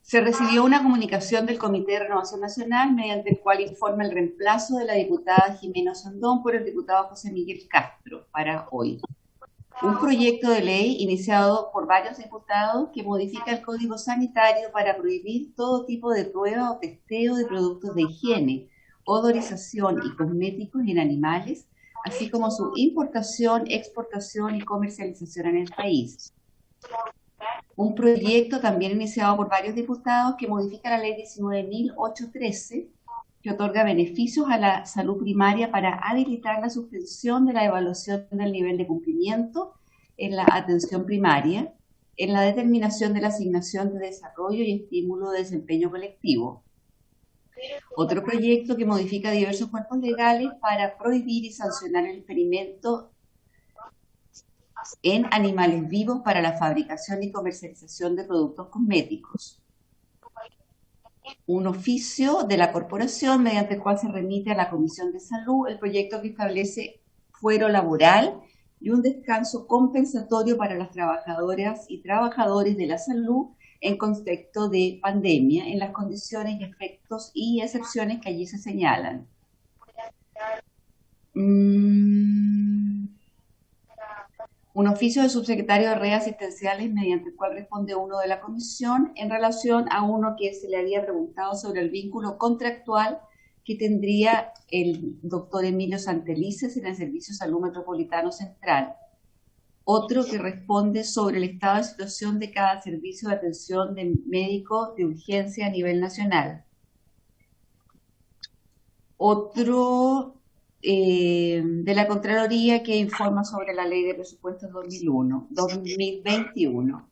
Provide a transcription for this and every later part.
Se recibió una comunicación del Comité de Renovación Nacional mediante el cual informa el reemplazo de la diputada Jimena Sandón por el diputado José Miguel Castro para hoy. Un proyecto de ley iniciado por varios diputados que modifica el Código Sanitario para prohibir todo tipo de prueba o testeo de productos de higiene, odorización y cosméticos en animales, así como su importación, exportación y comercialización en el país. Un proyecto también iniciado por varios diputados que modifica la ley 19.813, que otorga beneficios a la salud primaria para habilitar la suspensión de la evaluación del nivel de cumplimiento en la atención primaria, en la determinación de la asignación de desarrollo y estímulo de desempeño colectivo. Otro proyecto que modifica diversos cuerpos legales para prohibir y sancionar el experimento en animales vivos para la fabricación y comercialización de productos cosméticos. Un oficio de la corporación mediante el cual se remite a la Comisión de Salud el proyecto que establece fuero laboral y un descanso compensatorio para las trabajadoras y trabajadores de la salud en contexto de pandemia, en las condiciones, efectos y excepciones que allí se señalan. Un oficio del subsecretario de redes asistenciales mediante el cual responde uno de la comisión en relación a uno que se le había preguntado sobre el vínculo contractual que tendría el doctor Emilio Santelices en el Servicio de Salud Metropolitano Central. Otro que responde sobre el estado de situación de cada servicio de atención de médico de urgencia a nivel nacional. Otro de la Contraloría que informa sobre la Ley de Presupuestos 2021.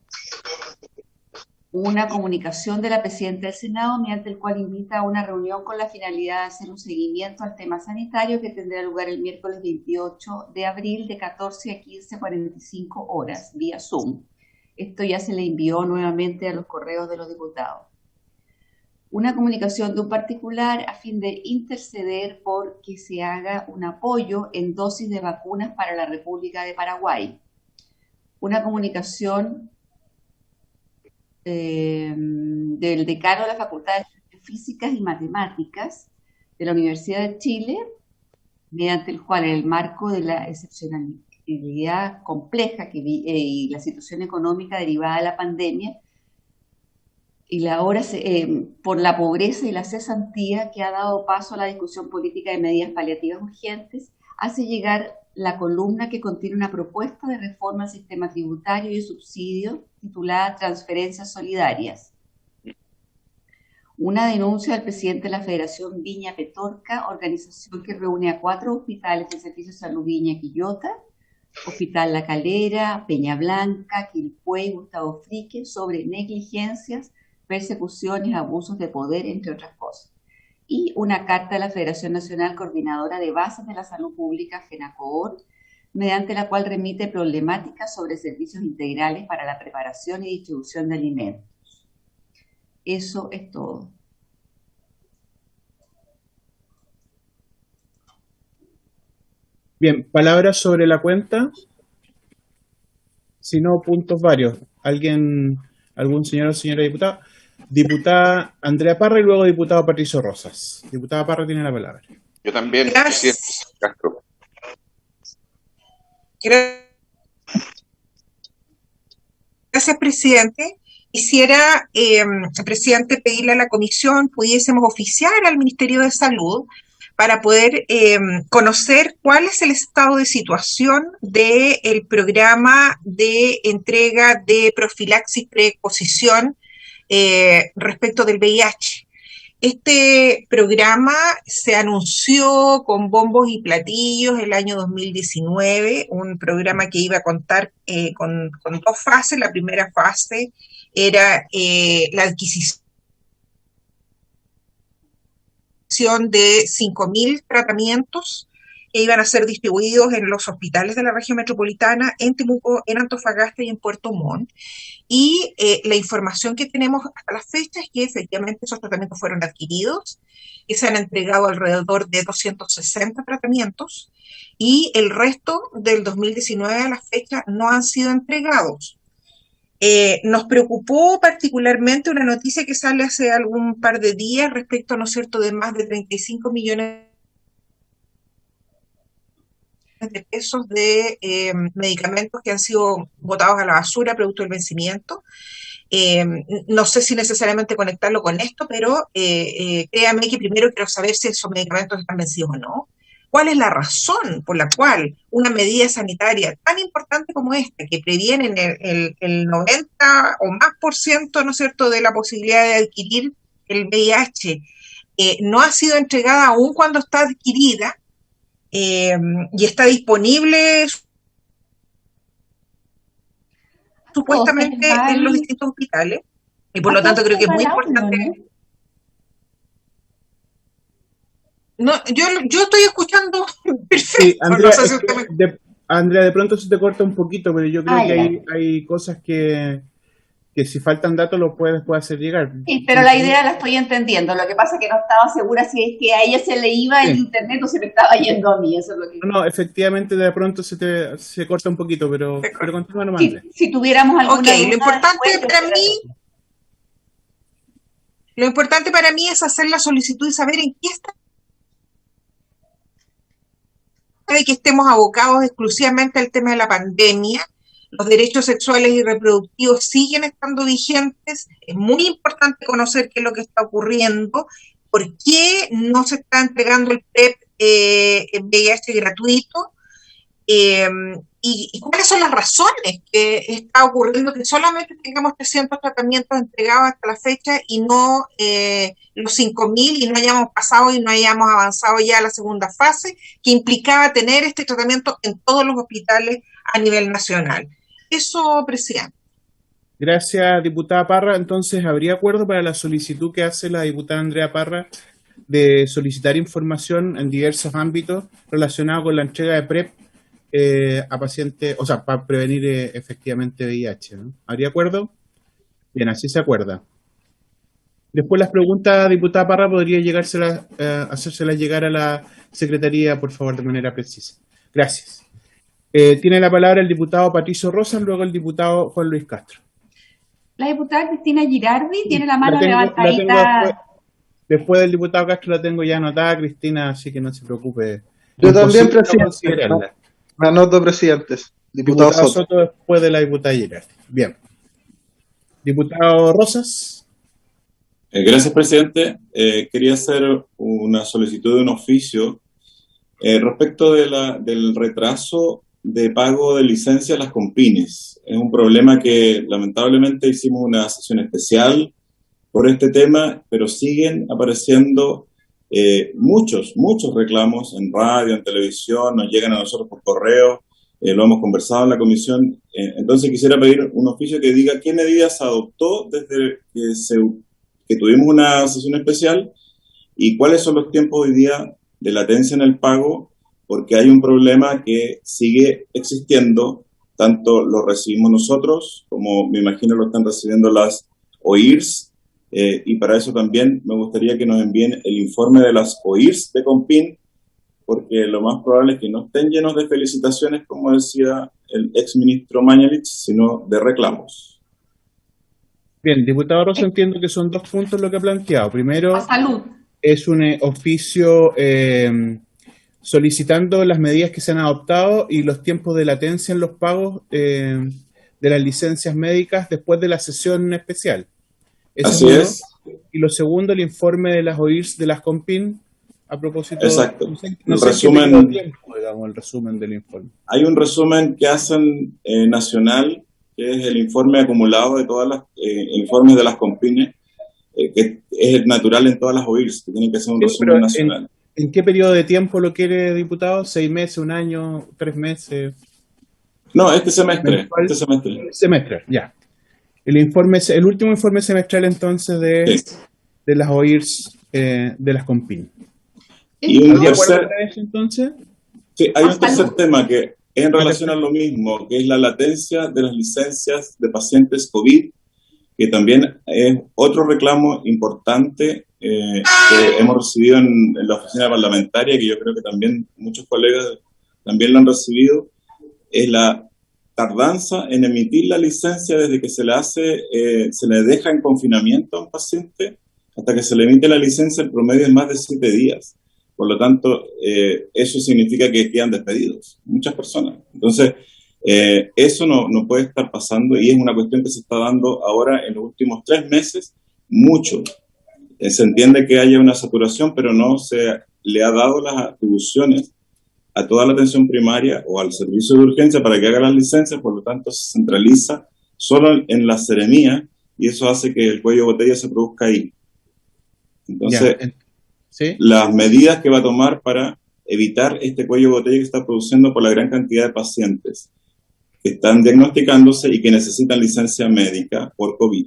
Una comunicación de la Presidenta del Senado mediante el cual invita a una reunión con la finalidad de hacer un seguimiento al tema sanitario que tendrá lugar el miércoles 28 de abril de 14 a 15:45 horas vía Zoom. Esto ya se le envió nuevamente a los correos de los diputados. Una comunicación de un particular a fin de interceder por que se haga un apoyo en dosis de vacunas para la República de Paraguay. Una comunicación del decano de la Facultad de Ciencias Físicas y Matemáticas de la Universidad de Chile, mediante el cual, en el marco de la excepcionalidad compleja y la situación económica derivada de la pandemia, y ahora por la pobreza y la cesantía que ha dado paso a la discusión política de medidas paliativas urgentes, hace llegar la columna que contiene una propuesta de reforma al sistema tributario y subsidio titulada Transferencias Solidarias. Una denuncia del presidente de la Federación Viña Petorca, organización que reúne a 4 hospitales del Servicio de Salud Viña Quillota, Hospital La Calera, Peña Blanca, Quilpué y Gustavo Frique, sobre negligencias, persecuciones, abusos de poder, entre otras cosas. Y una carta de la Federación Nacional Coordinadora de Bases de la Salud Pública, FENACOOR, mediante la cual remite problemáticas sobre servicios integrales para la preparación y distribución de alimentos. Eso es todo. Bien, palabras sobre la cuenta. Si no, puntos varios. ¿Algún señor o señora diputada? Diputada Andrea Parra y luego diputado Patricio Rosas. Diputada Parra tiene la palabra. Yo también, Gracias. presidente Castro. Gracias, presidente. Quisiera, presidente, pedirle a la comisión pudiésemos oficiar al Ministerio de Salud para poder conocer cuál es el estado de situación del programa de entrega de profilaxis preexposición respecto del VIH. Este programa se anunció con bombos y platillos el año 2019, un programa que iba a contar con 2 fases. La primera fase era la adquisición de 5.000 tratamientos que iban a ser distribuidos en los hospitales de la región metropolitana, en Temuco, en Antofagasta y en Puerto Montt. Y la información que tenemos hasta la fecha es que efectivamente esos tratamientos fueron adquiridos, que se han entregado alrededor de 260 tratamientos y el resto del 2019 a la fecha no han sido entregados. Nos preocupó particularmente una noticia que sale hace algún par de días respecto, ¿no es cierto?, de más de 35 millones de pesos de medicamentos que han sido botados a la basura producto del vencimiento. No sé si necesariamente conectarlo con esto, pero créame que primero quiero saber si esos medicamentos están vencidos o no. ¿Cuál es la razón por la cual una medida sanitaria tan importante como esta, que previene el 90 o más por ciento, ¿no es cierto?, de la posibilidad de adquirir el VIH, no ha sido entregada aún cuando está adquirida y está disponible supuestamente en los distintos hospitales? Y por lo tanto creo que es muy importante. No, yo estoy escuchando perfecto. Sí, Andrea, no sé si usted Andrea, de pronto se te corta un poquito, pero yo creo que hay cosas que si faltan datos los puedes hacer llegar. Sí, pero la idea la estoy entendiendo. Lo que pasa es que no estaba segura si es que a ella se le iba el internet o se le estaba yendo a mí. Eso es lo que... No, efectivamente de pronto se corta un poquito, pero continúa nomás. Si tuviéramos alguna duda, lo importante para mí es hacer la solicitud y saber en qué está, de que estemos abocados exclusivamente al tema de la pandemia. Los derechos sexuales y reproductivos siguen estando vigentes. Es muy importante conocer qué es lo que está ocurriendo, por qué no se está entregando el PrEP VIH gratuito, y cuáles son las razones que está ocurriendo que solamente tengamos 300 tratamientos entregados hasta la fecha y no los 5.000, y no hayamos pasado y no hayamos avanzado ya a la segunda fase, que implicaba tener este tratamiento en todos los hospitales a nivel nacional. Eso, presidente. Gracias, diputada Parra. Entonces, ¿habría acuerdo para la solicitud que hace la diputada Andrea Parra de solicitar información en diversos ámbitos relacionados con la entrega de PrEP a pacientes, o sea, para prevenir efectivamente VIH, ¿no? ¿Habría acuerdo? Bien, así se acuerda. Después las preguntas, diputada Parra, podría hacérselas llegar a la Secretaría, por favor, de manera precisa. Gracias. Tiene la palabra el diputado Patricio Rosas, luego el diputado Juan Luis Castro. La diputada Cristina Girardi tiene la mano levantadita. Después del diputado Castro la tengo ya anotada, Cristina, así que no se preocupe. Yo también, presidente. Me anoto, presidentes. Diputado Soto después de la diputada Girardi. Bien. Diputado Rosas. Gracias, presidente. Quería hacer una solicitud de un oficio respecto del retraso de pago de licencia a las Compines. Es un problema que lamentablemente hicimos una sesión especial por este tema, pero siguen apareciendo muchos reclamos en radio, en televisión, nos llegan a nosotros por correo, lo hemos conversado en la comisión. Entonces quisiera pedir un oficio que diga qué medidas adoptó desde que tuvimos una sesión especial y cuáles son los tiempos hoy día de latencia en el pago, porque hay un problema que sigue existiendo, tanto lo recibimos nosotros, como me imagino lo están recibiendo las OIRS, y para eso también me gustaría que nos envíen el informe de las OIRS de Compin, porque lo más probable es que no estén llenos de felicitaciones, como decía el exministro Mañalich, sino de reclamos. Bien, diputado Rosa, entiendo que son dos puntos lo que ha planteado. Primero, salud. Es un oficio solicitando las medidas que se han adoptado y los tiempos de latencia en los pagos de las licencias médicas después de la sesión especial. Así es. Y lo segundo, el informe de las OIRS de las Compin a propósito. Exacto. No sé resumen, tiempo, digamos, el resumen del informe. Hay un resumen que hacen nacional, que es el informe acumulado de todas las informes de las Compines, que es natural en todas las OIRS, que tienen que ser un resumen nacional. ¿En qué periodo de tiempo lo quiere, diputado? ¿6 meses, 1 año, 3 meses? No, este semestre. Semestre, ya. El último informe semestral entonces de las OIRS de las Compin. ¿Y un tercer, eso, entonces? Sí, hay un tercer tema que es en relación a lo mismo, que es la latencia de las licencias de pacientes COVID, que también es otro reclamo importante que hemos recibido en la oficina parlamentaria, que yo creo que también muchos colegas también lo han recibido, es la tardanza en emitir la licencia desde que se le deja en confinamiento a un paciente hasta que se le emite la licencia, el promedio es más de 7 días. Por lo tanto, eso significa que quedan despedidos muchas personas. Entonces, eso no puede estar pasando y es una cuestión que se está dando ahora en los últimos 3 meses, mucho. Se entiende que haya una saturación, pero no se le ha dado las atribuciones a toda la atención primaria o al servicio de urgencia para que haga las licencias, por lo tanto se centraliza solo en la seremía y eso hace que el cuello de botella se produzca ahí. Entonces, ¿sí? Las medidas que va a tomar para evitar este cuello de botella que está produciendo por la gran cantidad de pacientes que están diagnosticándose y que necesitan licencia médica por COVID.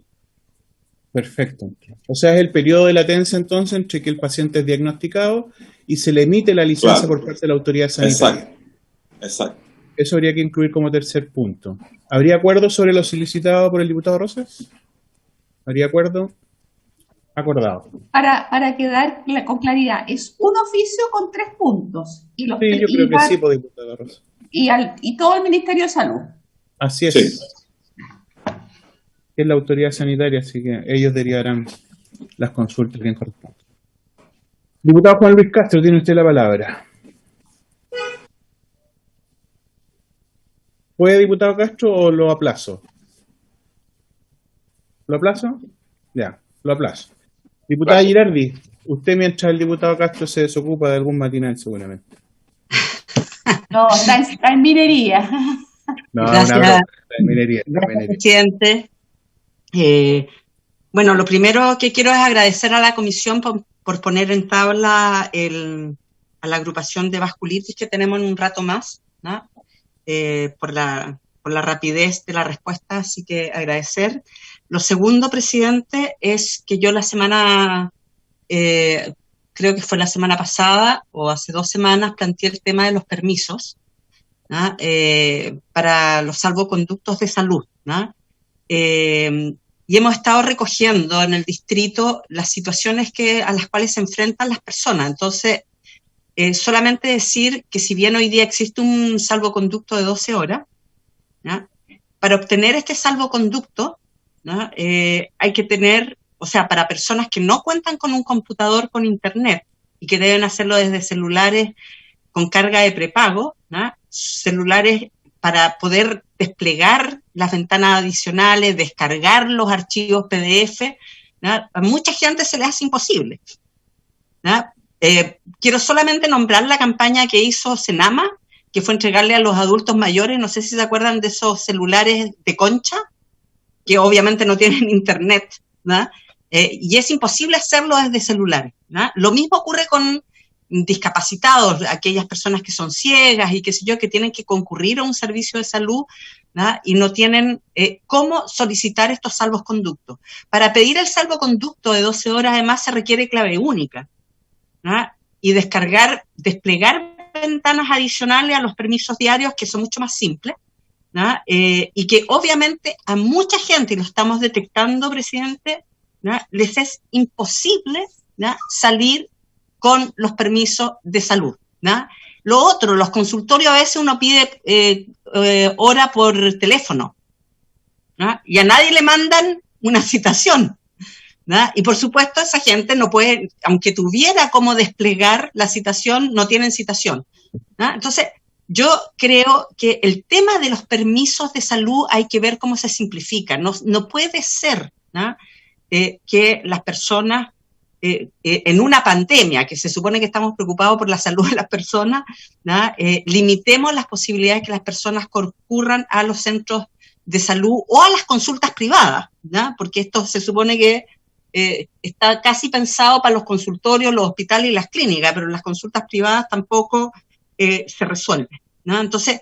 Perfecto. O sea, es el periodo de latencia entonces entre que el paciente es diagnosticado y se le emite la licencia por parte de la autoridad sanitaria. Exacto. Eso habría que incluir como tercer punto. ¿Habría acuerdo sobre lo solicitado por el diputado Rosas? ¿Habría acuerdo? Acordado. Para quedar con claridad, es un oficio con 3 puntos. Y los sí, yo creo que sí, por diputado Rosas. Y todo el Ministerio de Salud. Así es. Sí. Es la autoridad sanitaria, así que ellos derivarán las consultas que corresponden. Diputado Juan Luis Castro, tiene usted la palabra. ¿Puede, diputado Castro, o lo aplazo? ¿Lo aplazo? Ya, lo aplazo. Diputada Girardi, usted mientras el diputado Castro se desocupa de algún matinal seguramente. No, está en minería. No, gracias, una broma, está en minería. Gracias, presidente. Bueno, lo primero que quiero es agradecer a la comisión por poner en tabla a la agrupación de vasculitis que tenemos en un rato más, ¿no? Por la rapidez de la respuesta, así que agradecer. Lo segundo, presidente, es que yo la semana, creo que fue la semana pasada o hace 2 semanas, planteé el tema de los permisos, ¿no? Para los salvoconductos de salud, ¿no? Y hemos estado recogiendo en el distrito las situaciones a las cuales se enfrentan las personas. Entonces, solamente decir que si bien hoy día existe un salvoconducto de 12 horas, ¿no? Para obtener este salvoconducto, ¿no? Hay que tener, o sea, para personas que no cuentan con un computador con internet y que deben hacerlo desde celulares con carga de prepago, ¿no? Celulares para poder desplegar las ventanas adicionales, descargar los archivos PDF, ¿no? A mucha gente se le hace imposible, ¿no? Quiero solamente nombrar la campaña que hizo Senama, que fue entregarle a los adultos mayores, no sé si se acuerdan de esos celulares de concha, que obviamente no tienen internet, ¿no? Y es imposible hacerlo desde celulares, ¿no? Lo mismo ocurre con discapacitados, aquellas personas que son ciegas y qué sé yo, que tienen que concurrir a un servicio de salud, ¿no? Y no tienen cómo solicitar estos salvoconductos. Para pedir el salvoconducto de 12 horas, además, se requiere clave única, ¿no? Y desplegar ventanas adicionales a los permisos diarios, que son mucho más simples, ¿no? Y que obviamente a mucha gente, y lo estamos detectando, presidente, ¿no? Les es imposible, ¿no? Salir con los permisos de salud, ¿no? Lo otro, los consultorios, a veces uno pide hora por teléfono, ¿no? Y a nadie le mandan una citación, ¿no? Y por supuesto esa gente no puede, aunque tuviera cómo desplegar la citación, no tienen citación, ¿no? Entonces, yo creo que el tema de los permisos de salud hay que ver cómo se simplifica. No puede ser, ¿no? Que las personas, en una pandemia, que se supone que estamos preocupados por la salud de las personas, ¿no? Limitemos las posibilidades que las personas concurran a los centros de salud o a las consultas privadas, ¿no? Porque esto se supone que está casi pensado para los consultorios, los hospitales y las clínicas, pero las consultas privadas tampoco se resuelve, ¿no? Entonces,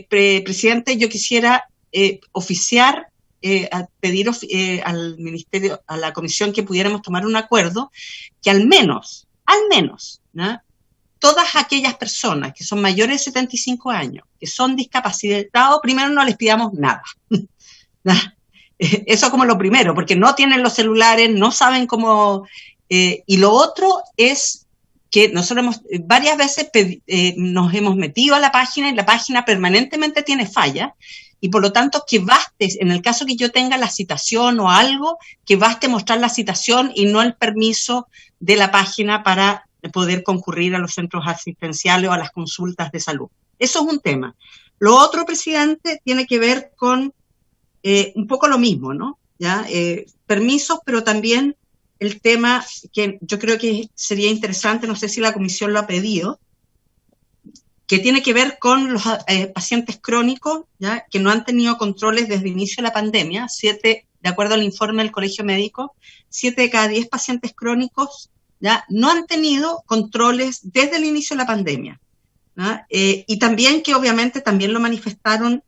presidente, yo quisiera oficiar, a pedir al Ministerio, a la Comisión, que pudiéramos tomar un acuerdo que al menos, ¿no? Todas aquellas personas que son mayores de 75 años, que son discapacitados, primero no les pidamos nada, ¿no? Eso como lo primero, porque no tienen los celulares, no saben cómo, y lo otro es que nosotros varias veces nos hemos metido a la página y la página permanentemente tiene fallas, y por lo tanto que baste, en el caso que yo tenga la citación o algo, que baste mostrar la citación y no el permiso de la página para poder concurrir a los centros asistenciales o a las consultas de salud. Eso es un tema. Lo otro, presidente, tiene que ver con un poco lo mismo, ¿no? ¿Ya? Permisos, pero también el tema que yo creo que sería interesante, no sé si la comisión lo ha pedido, que tiene que ver con los pacientes crónicos, ¿ya? Que no han tenido controles desde el inicio de la pandemia. 7, de acuerdo al informe del Colegio Médico, 7 de cada 10 pacientes crónicos, ¿ya? No han tenido controles desde el inicio de la pandemia, ¿ya? Y también que obviamente también lo manifestaron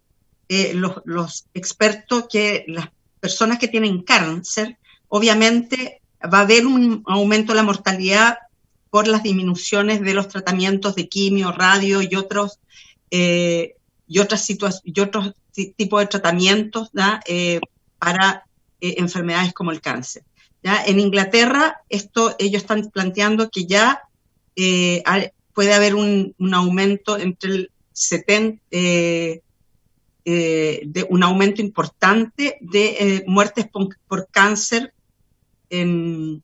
los expertos, que las personas que tienen cáncer, obviamente va a haber un aumento de la mortalidad por las disminuciones de los tratamientos de quimio, radio y otros tipos de tratamientos, ¿ya? Para enfermedades como el cáncer, ¿ya? En Inglaterra, ellos están planteando que ya puede haber un aumento entre el 70, de un aumento importante de muertes por cáncer, en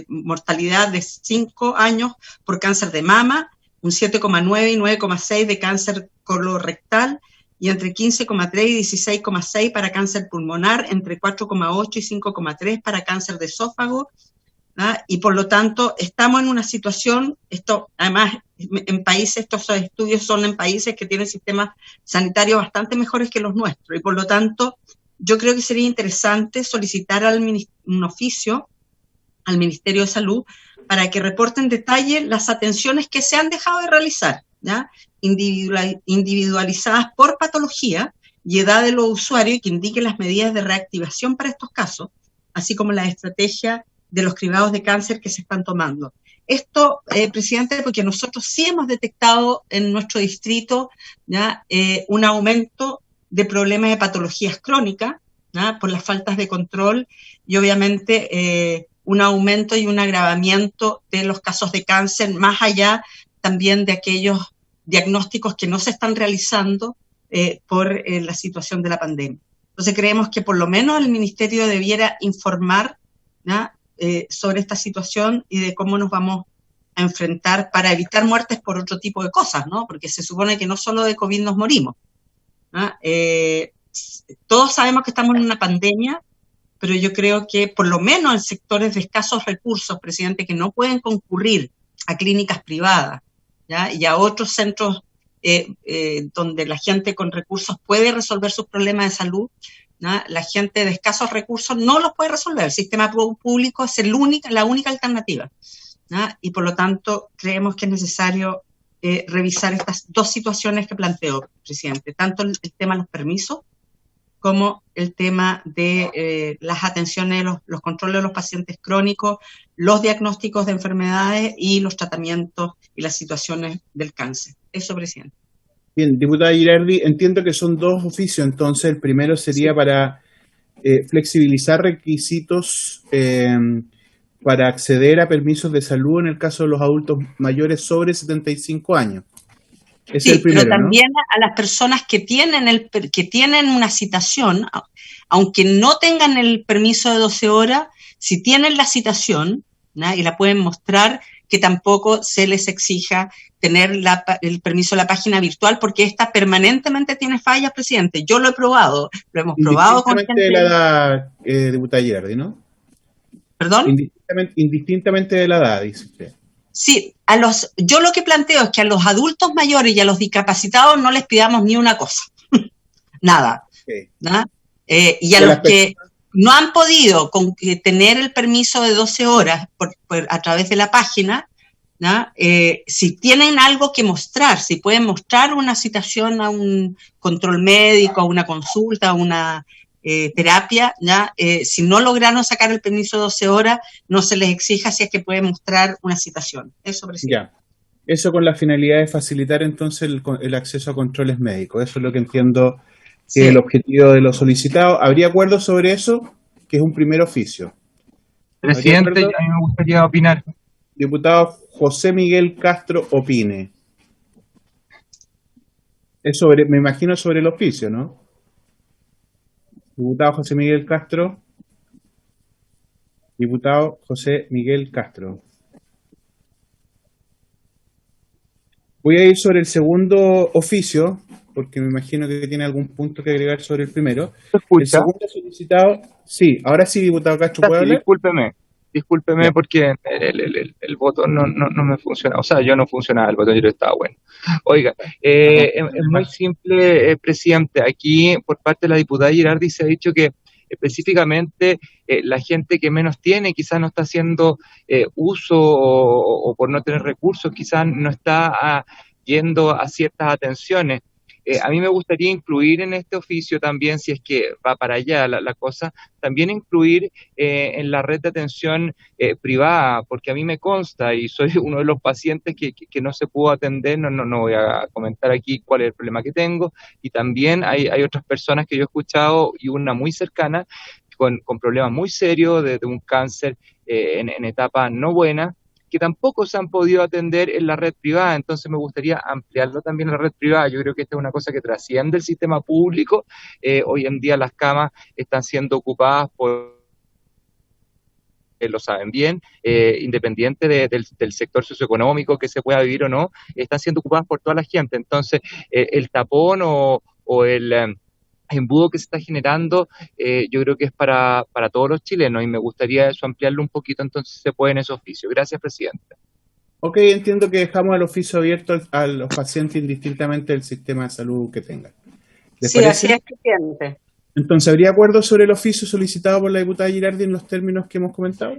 mortalidad de 5 años por cáncer de mama, un 7,9 y 9,6 de cáncer colorectal, y entre 15,3 y 16,6 para cáncer pulmonar, entre 4,8 y 5,3 para cáncer de esófago, ¿ah? Y por lo tanto estamos en una situación, además estos estudios son en países que tienen sistemas sanitarios bastante mejores que los nuestros, y por lo tanto yo creo que sería interesante solicitar un oficio al Ministerio de Salud para que reporte en detalle las atenciones que se han dejado de realizar, ¿ya? Individualizadas por patología y edad de los usuarios, y que indique las medidas de reactivación para estos casos, así como la estrategia de los cribados de cáncer que se están tomando. Esto, presidente, porque nosotros sí hemos detectado en nuestro distrito, ¿ya? Un aumento de problemas de patologías crónicas, ¿ya? Por las faltas de control, y obviamente un aumento y un agravamiento de los casos de cáncer, más allá también de aquellos diagnósticos que no se están realizando por la situación de la pandemia. Entonces creemos que por lo menos el Ministerio debiera informar, ¿ya? Sobre esta situación y de cómo nos vamos a enfrentar para evitar muertes por otro tipo de cosas, ¿no? Porque se supone que no solo de COVID nos morimos, ¿no? Todos sabemos que estamos en una pandemia, pero yo creo que por lo menos en sectores de escasos recursos, presidente, que no pueden concurrir a clínicas privadas, ¿ya? Y a otros centros donde la gente con recursos puede resolver sus problemas de salud, ¿no? La gente de escasos recursos no los puede resolver. El sistema público es la única alternativa, ¿no? Y por lo tanto creemos que es necesario revisar estas dos situaciones que planteó, presidente, tanto el tema de los permisos como el tema de las atenciones, los controles de los pacientes crónicos, los diagnósticos de enfermedades y los tratamientos y las situaciones del cáncer. Eso, presidente. Bien, diputada Girardi, entiendo que son dos oficios, entonces el primero sería para flexibilizar requisitos para acceder a permisos de salud en el caso de los adultos mayores sobre 75 años. Es sí, el primero, pero también, ¿no? A las personas que tienen una citación, aunque no tengan el permiso de 12 horas, si tienen la citación, ¿no? Y la pueden mostrar, que tampoco se les exija tener el permiso de la página virtual, porque esta permanentemente tiene fallas, presidente. Yo lo he probado, lo hemos probado con gente. Indistintamente de la edad, diputada Girardi, ¿no? ¿Perdón? Indistintamente de la edad, dice usted. Sí, yo lo que planteo es que a los adultos mayores y a los discapacitados no les pidamos ni una cosa, nada, okay. ¿No? Y a los que no han podido tener el permiso de 12 horas a través de la página, ¿no? Si tienen algo que mostrar, si pueden mostrar una citación a un control médico, a una consulta, a una terapia, ¿ya? Si no lograron sacar el permiso de 12 horas, no se les exija si es que pueden mostrar una citación. Eso, presidente. Ya. Eso con la finalidad de facilitar entonces el acceso a controles médicos. Eso es lo que entiendo que es el objetivo de los solicitados. ¿Habría acuerdo sobre eso? Que es un primer oficio. Presidente, a mí me gustaría opinar. Diputado José Miguel Castro, opine. Es me imagino sobre el oficio, ¿no? Diputado José Miguel Castro. Diputado José Miguel Castro. Voy a ir sobre el segundo oficio, porque me imagino que tiene algún punto que agregar sobre el primero. ¿Se escucha? El segundo solicitado, sí, ahora sí, diputado Castro, ¿puede hablar? Discúlpeme Ya. porque el botón no me funciona, o sea, yo no funcionaba, el botón yo estaba bueno. Oiga, es muy simple, presidente, aquí por parte de la diputada Girardi se ha dicho que específicamente la gente que menos tiene quizás no está haciendo uso o por no tener recursos, quizás no está yendo a ciertas atenciones. A mí me gustaría incluir en este oficio también, si es que va para allá la cosa, también incluir en la red de atención privada, porque a mí me consta y soy uno de los pacientes que no se pudo atender, no voy a comentar aquí cuál es el problema que tengo, y también hay otras personas que yo he escuchado, y una muy cercana, con problemas muy serios de un cáncer en etapa no buena, que tampoco se han podido atender en la red privada. Entonces me gustaría ampliarlo también a la red privada. Yo creo que esta es una cosa que trasciende el sistema público. Hoy en día las camas están siendo ocupadas por, lo saben bien, independiente del sector socioeconómico que se pueda vivir o no, están siendo ocupadas por toda la gente. Entonces el tapón o el embudo que se está generando, yo creo que es para todos los chilenos, y me gustaría eso ampliarlo un poquito, entonces se puede en ese oficio. Gracias, presidente. Ok, entiendo que dejamos el oficio abierto a los pacientes indistintamente del sistema de salud que tengan. ¿Les Sí, parece? así es, presidente. Entonces, ¿habría acuerdo sobre el oficio solicitado por la diputada Girardi en los términos que hemos comentado?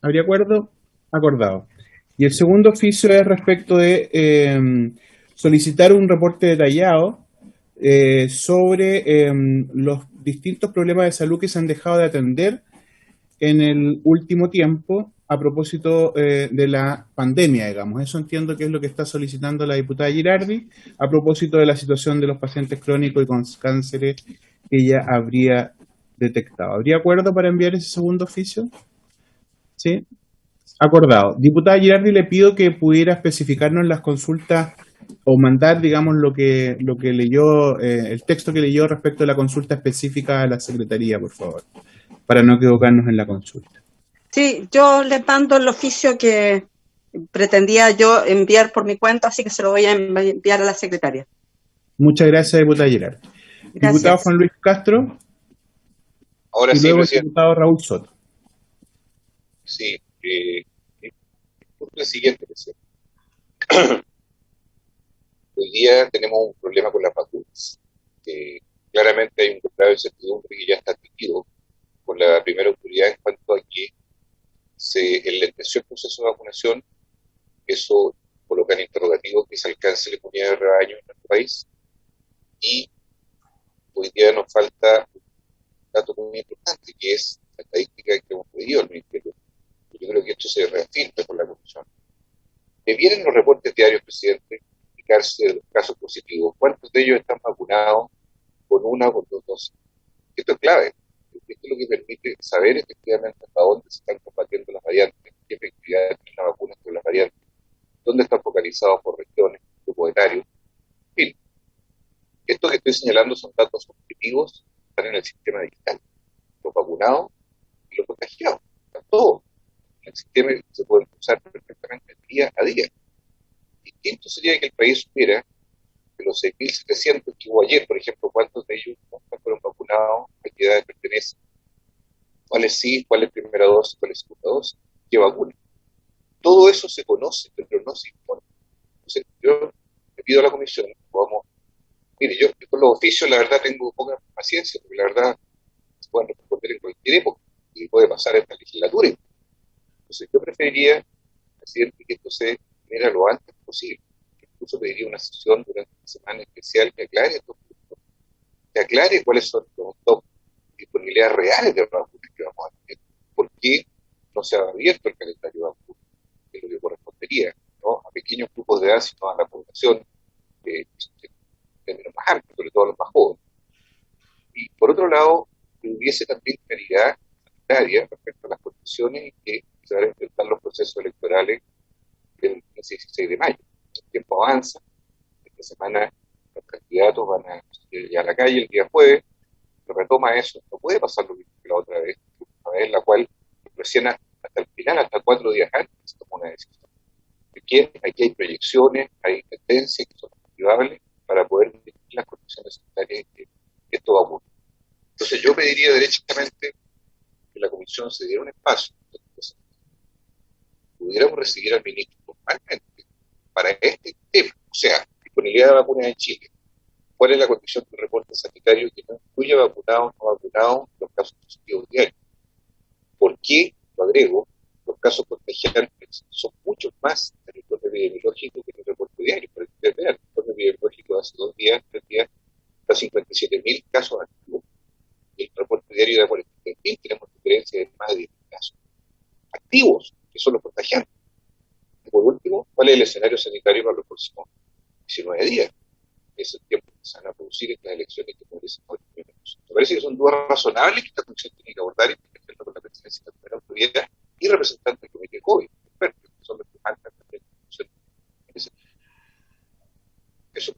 ¿Habría acuerdo? Acordado. Y el segundo oficio es respecto de solicitar un reporte detallado sobre los distintos problemas de salud que se han dejado de atender en el último tiempo a propósito de la pandemia, digamos. Eso entiendo que es lo que está solicitando la diputada Girardi a propósito de la situación de los pacientes crónicos y con cánceres que ella habría detectado. ¿Habría acuerdo para enviar ese segundo oficio? ¿Sí? Acordado. Diputada Girardi, le pido que pudiera especificarnos las consultas o mandar, digamos, lo que leyó, el texto que leyó respecto a la consulta específica a la Secretaría, por favor, para no equivocarnos en la consulta. Sí, yo les mando el oficio que pretendía yo enviar por mi cuenta, así que se lo voy a enviar a la secretaria. Muchas gracias, diputada Girardi. Gracias. Diputado Juan Luis Castro. Ahora y sí, luego el presidente. diputado Raúl Soto. Sí, el punto es el siguiente, presidente. Hoy día tenemos un problema con las vacunas. Claramente hay un grado de incertidumbre que ya está adquirido con la primera autoridad en cuanto a que se enlenteció el proceso de vacunación. Eso coloca en interrogativo que se alcance la inmunidad de rebaño en nuestro país. Y hoy día nos falta un dato muy importante, que es la estadística que hemos pedido al Ministerio. Yo creo que esto se reafirma por la Comisión. Me vienen los reportes diarios, presidente, indicarse de los casos positivos. ¿Cuántos de ellos están vacunados con una o con dos dosis? Esto es clave. Esto es lo que permite saber efectivamente hasta dónde se están combatiendo las variantes, qué efectividad tienen las vacunas con las variantes, dónde están focalizados por regiones, grupos etarios. En fin, esto que estoy señalando son datos objetivos que están en el sistema digital. Los vacunados y los contagiados. Están todos. El sistema se puede usar perfectamente día a día. Distinto sería que el país supiera de los 6.700 que hubo ayer, por ejemplo, cuántos de ellos no fueron vacunados, a qué edades pertenecen, cuáles sí, cuál es primera dosis, cuál es segunda dosis, qué vacuna. Todo eso se conoce, pero no se impone. Entonces, yo le pido a la Comisión que podamos. Mire, yo con los oficios, la verdad, tengo poca paciencia, porque la verdad se pueden responder en cualquier época y puede pasar esta legislatura. Entonces, yo preferiría, presidente, que esto se genere lo antes posible. Incluso pediría una sesión durante una semana especial que aclare estos puntos, que aclare cuáles son los top disponibilidades reales de vacunas que vamos a tener, por qué no se ha abierto el calendario de vacunas, que es lo que correspondería, ¿no? A pequeños grupos de edad, sino a la población en términos más amplios, sobre todo a los más jóvenes. Y por otro lado, que hubiese también claridad sanitaria respecto a las condiciones en que se van a enfrentar los procesos electorales del 16 de mayo. El tiempo avanza, esta semana los candidatos van a ir ya a la calle el día jueves, retoma eso, no puede pasar lo mismo que la otra vez, en la cual recién hasta el final, hasta 4 días antes, se tomó una decisión. Aquí hay proyecciones, hay tendencias que son activables para poder definir las condiciones sanitarias que esto va a ocurrir. Entonces yo pediría derechamente que la comisión se diera un espacio, pudiéramos recibir al ministro formalmente para este tema, o sea, disponibilidad de vacunas en Chile. ¿Cuál es la condición del reporte sanitario que no incluye vacunados o no vacunados los casos positivos diarios? ¿Por qué, lo agrego, los casos contagiantes son muchos más en el informe epidemiológico que en el reporte diario? Para que ustedes vean, el informe epidemiológico de hace 2 días, 3 días, está 57.000 casos activos. Y el reporte diario de 43.000 tenemos diferencia de más de 10.000 casos activos, que son los contagiantes. Y por último, ¿cuál es el escenario sanitario para los próximos 19 días? Es el tiempo que se van a producir estas elecciones que merecen hoy. Me parece que son dudas razonables que esta comisión tiene que abordar y tiene que hacerlo con la presidencia de la primera autoridad y representantes del comité COVID, expertos, que son los que marcan también la comisión.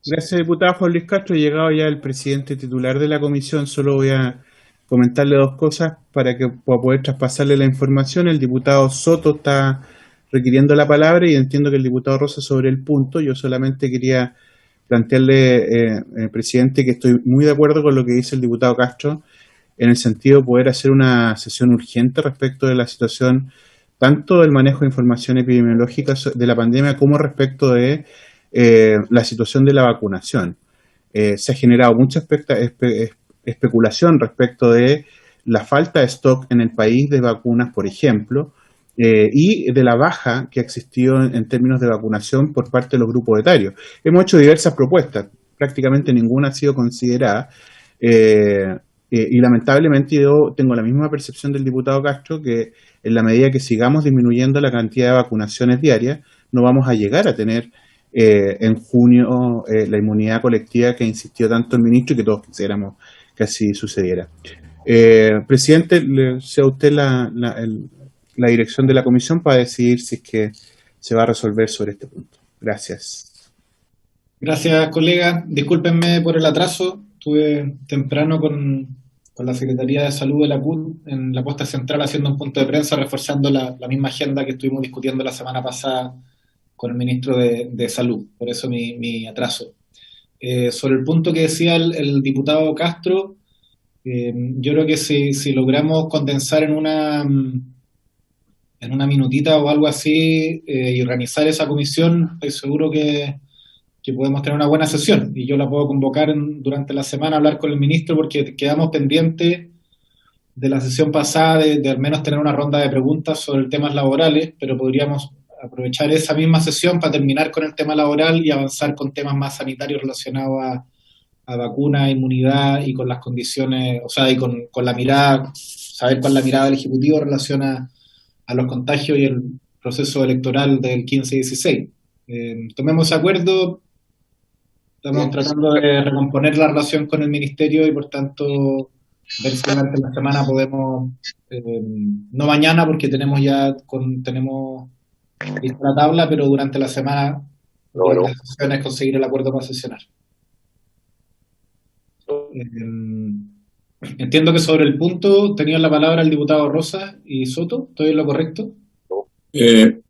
Gracias, diputado Juan Luis Castro. Llegado ya el presidente titular de la comisión, solo voy a comentarle 2 cosas para que pueda poder traspasarle la información. El diputado Soto está requiriendo la palabra y entiendo que el diputado Rosa sobre el punto. Yo solamente quería plantearle, presidente, que estoy muy de acuerdo con lo que dice el diputado Castro en el sentido de poder hacer una sesión urgente respecto de la situación tanto del manejo de información epidemiológica de la pandemia como respecto de la situación de la vacunación. Se ha generado mucha especulación respecto de la falta de stock en el país de vacunas, por ejemplo, y de la baja que ha existido en términos de vacunación por parte de los grupos etarios. Hemos hecho diversas propuestas, prácticamente ninguna ha sido considerada, y lamentablemente yo tengo la misma percepción del diputado Castro, que en la medida que sigamos disminuyendo la cantidad de vacunaciones diarias, no vamos a llegar a tener en junio la inmunidad colectiva que insistió tanto el ministro y que todos quisiéramos que así sucediera. Presidente, le sea usted la dirección de la comisión para decidir si es que se va a resolver sobre este punto. Gracias. Gracias, colega. Discúlpenme por el atraso. Estuve temprano con la Secretaría de Salud de la CUT en la puesta central haciendo un punto de prensa reforzando la misma agenda que estuvimos discutiendo la semana pasada con el ministro de Salud. Por eso mi atraso. Sobre el punto que decía el diputado Castro, yo creo que si logramos condensar en una minutita o algo así y organizar esa comisión, estoy seguro que podemos tener una buena sesión y yo la puedo convocar durante la semana a hablar con el ministro porque quedamos pendientes de la sesión pasada de al menos tener una ronda de preguntas sobre temas laborales, pero podríamos aprovechar esa misma sesión para terminar con el tema laboral y avanzar con temas más sanitarios relacionados a vacunas, inmunidad y con las condiciones, o sea, y con la mirada, saber cuál es la mirada del Ejecutivo en relación a los contagios y el proceso electoral del 15 y 16. Tomemos ese acuerdo, estamos tratando de recomponer la relación con el Ministerio y por tanto ver si durante la semana podemos, no mañana porque tenemos lista la tabla, pero durante la semana la sesión es conseguir el acuerdo para sesionar. Entiendo que sobre el punto tenían la palabra el diputado Rosa y Soto. ¿Estoy en lo correcto?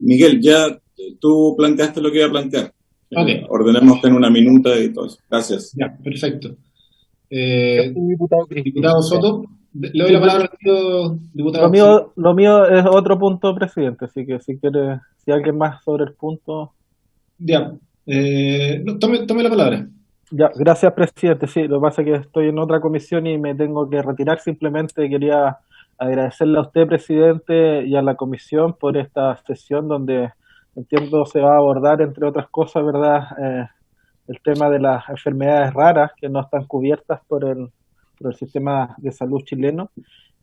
Miguel, ya tú planteaste lo que iba a plantear. Okay. Ordenemos en una minuta y todo eso. Gracias. Ya, perfecto. Diputado Soto, le doy la palabra al diputado. Lo mío es otro punto, presidente, así que si quiere, si alguien más sobre el punto. Ya, tome la palabra. Ya, gracias, presidente. Sí, lo que pasa es que estoy en otra comisión y me tengo que retirar. Simplemente quería agradecerle a usted, presidente, y a la comisión por esta sesión donde entiendo se va a abordar, entre otras cosas, ¿verdad?, el tema de las enfermedades raras que no están cubiertas por el sistema de salud chileno.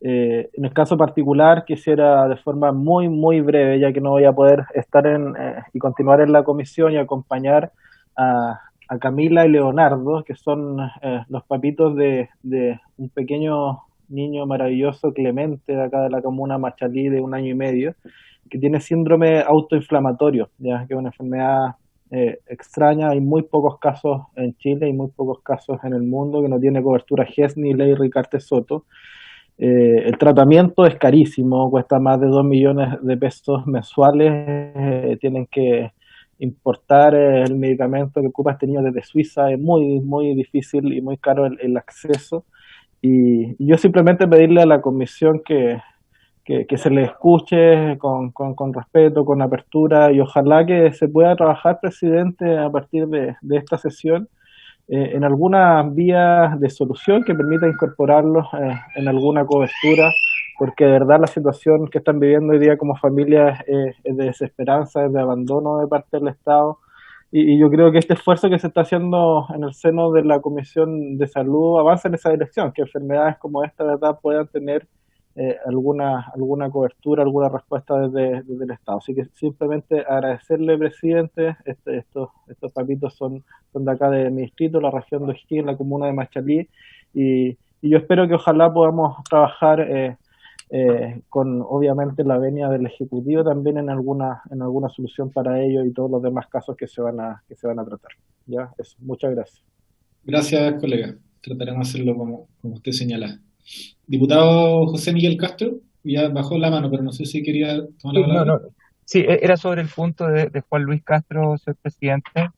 En el caso particular quisiera de forma muy, muy breve, ya que no voy a poder estar y continuar en la comisión y acompañar a Camila y Leonardo, que son los papitos de un pequeño niño maravilloso, Clemente, de acá de la comuna Machalí, de 1 año y medio, que tiene síndrome autoinflamatorio, ya que es una enfermedad extraña. Hay muy pocos casos en Chile y muy pocos casos en el mundo que no tiene cobertura GES ni ley Ricarte Soto. El tratamiento es carísimo, cuesta más de 2 millones de pesos mensuales. Tienen que importar el medicamento que ocupa este niño desde Suiza. Es muy, muy difícil y muy caro el acceso. Y yo simplemente pedirle a la comisión que se le escuche con respeto, con apertura, y ojalá que se pueda trabajar, presidente, a partir de esta sesión, en algunas vías de solución que permita incorporarlos en alguna cobertura, porque de verdad la situación que están viviendo hoy día como familias es de desesperanza, es de abandono de parte del Estado, y yo creo que este esfuerzo que se está haciendo en el seno de la Comisión de Salud avanza en esa dirección, que enfermedades como esta, de verdad, puedan tener alguna cobertura, alguna respuesta desde el Estado. Así que simplemente agradecerle, presidente. Estos papitos son de acá de mi distrito, la región de O'Higgins, la comuna de Machalí, y yo espero que ojalá podamos trabajar con, obviamente, la venia del Ejecutivo también en alguna solución para ello y todos los demás casos que se van a tratar. Ya, eso. Muchas gracias. Gracias, colega. Trataremos de hacerlo como usted señala. Diputado José Miguel Castro, ya bajó la mano, pero no sé si quería tomar la palabra. No. Sí, era sobre el punto de Juan Luis Castro, señor presidente.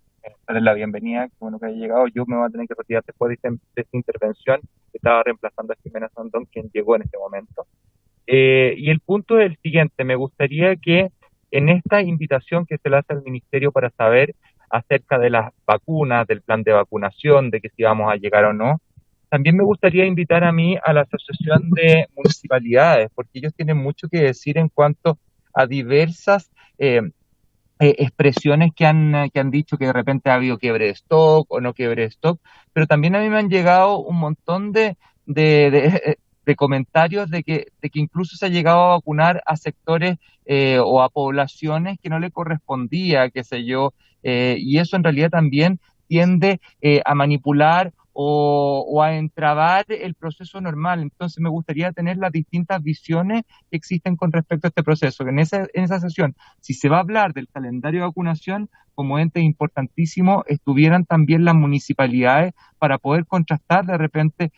Darle la bienvenida, qué bueno que haya llegado. Yo me voy a tener que retirar después de esta intervención. Estaba reemplazando a Jimena Sandón, quien llegó en este momento. Y el punto es el siguiente: me gustaría que en esta invitación que se le hace al Ministerio para saber acerca de las vacunas, del plan de vacunación, de que si vamos a llegar o no, también me gustaría invitar a mí a la Asociación de Municipalidades, porque ellos tienen mucho que decir en cuanto a diversas expresiones que han dicho que de repente ha habido quiebre de stock o no quiebre de stock, pero también a mí me han llegado un montón de comentarios de que incluso se ha llegado a vacunar a sectores o a poblaciones que no le correspondía, qué sé yo, y eso en realidad también tiende a manipular o a entrabar el proceso normal. Entonces me gustaría tener las distintas visiones que existen con respecto a este proceso. En esa sesión, si se va a hablar del calendario de vacunación, como ente importantísimo, estuvieran también las municipalidades para poder contrastar de repente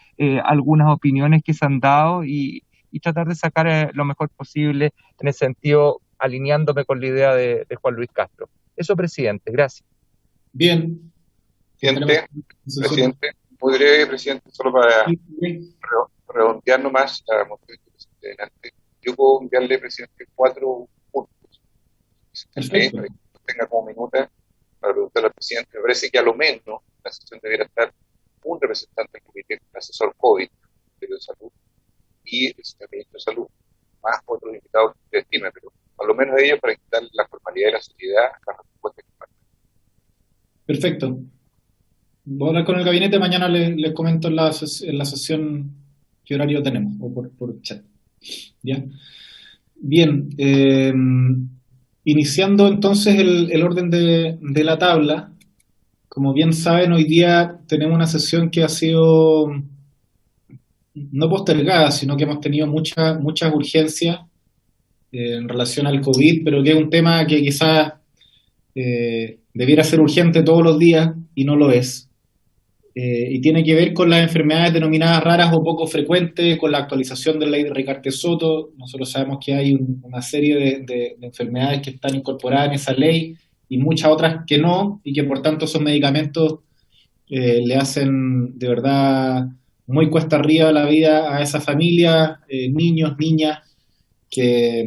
algunas opiniones que se han dado y tratar de sacar lo mejor posible en ese sentido, alineándome con la idea de Juan Luis Castro. Eso, presidente. Gracias. Bien. Presidente, muy breve, presidente, solo para redondear nomás la moción que presenté delante. Yo puedo enviarle, presidente, 4 puntos. Perfecto. Tenga como minuta para preguntarle al presidente. Me parece que a lo menos la sesión debiera estar un representante del comité asesor COVID de Salud y el Ministro de Salud, más otros invitados que usted estime, pero a lo menos ellos para quitar la formalidad y la seriedad a la respuesta que falta. Perfecto. Voy a hablar con el gabinete, mañana les comento en la sesión qué horario tenemos, o por chat. ¿Ya? Bien, iniciando entonces el orden de la tabla. Como bien saben, hoy día tenemos una sesión que ha sido no postergada, sino que hemos tenido muchas urgencias en relación al COVID, pero que es un tema que quizás debiera ser urgente todos los días y no lo es. Y tiene que ver con las enfermedades denominadas raras o poco frecuentes, con la actualización de la ley de Ricarte Soto. Nosotros sabemos que hay una serie de enfermedades que están incorporadas en esa ley y muchas otras que no, y que por tanto esos medicamentos le hacen de verdad muy cuesta arriba la vida a esa familia, niños, niñas, que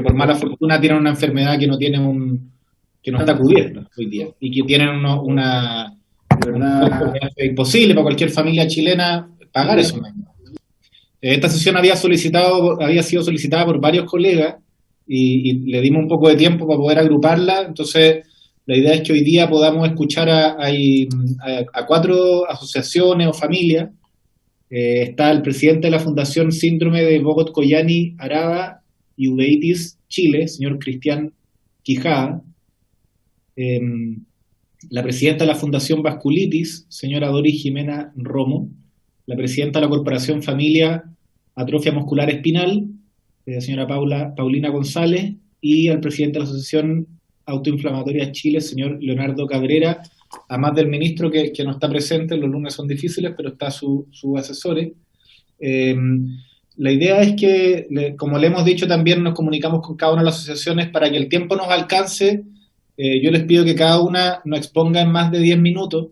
por mala fortuna tienen una enfermedad que no está cubierta hoy día, y que tienen una de verdad es imposible para cualquier familia chilena pagar eso. Esta sesión había sido solicitada por varios colegas y le dimos un poco de tiempo para poder agruparla. Entonces la idea es que hoy día podamos escuchar a 4 asociaciones o familias. Está el presidente de la Fundación Síndrome de Bogotcoyani-Araba y Uveitis Chile, señor Cristian Quijada. La presidenta de la Fundación Vasculitis, señora Doris Jimena Romo, la presidenta de la Corporación Familia Atrofia Muscular Espinal, señora Paulina González, y el presidente de la Asociación Autoinflamatorias Chile, señor Leonardo Cabrera, además del ministro que no está presente, los lunes son difíciles, pero está su asesores. La idea es que, como le hemos dicho también, nos comunicamos con cada una de las asociaciones para que el tiempo nos alcance. Yo les pido que cada una nos exponga en más de 10 minutos,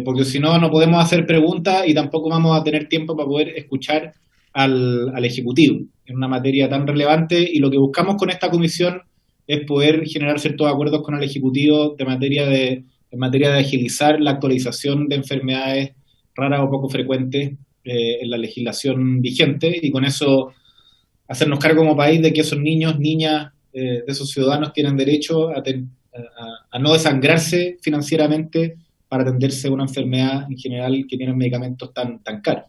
porque si no, no podemos hacer preguntas y tampoco vamos a tener tiempo para poder escuchar al Ejecutivo en una materia tan relevante, y lo que buscamos con esta comisión es poder generar ciertos acuerdos con el Ejecutivo en materia de agilizar la actualización de enfermedades raras o poco frecuentes en la legislación vigente, y con eso hacernos cargo como país de que esos niños, niñas, de esos ciudadanos tienen derecho a no desangrarse financieramente para atenderse a una enfermedad en general que tiene medicamentos tan caros.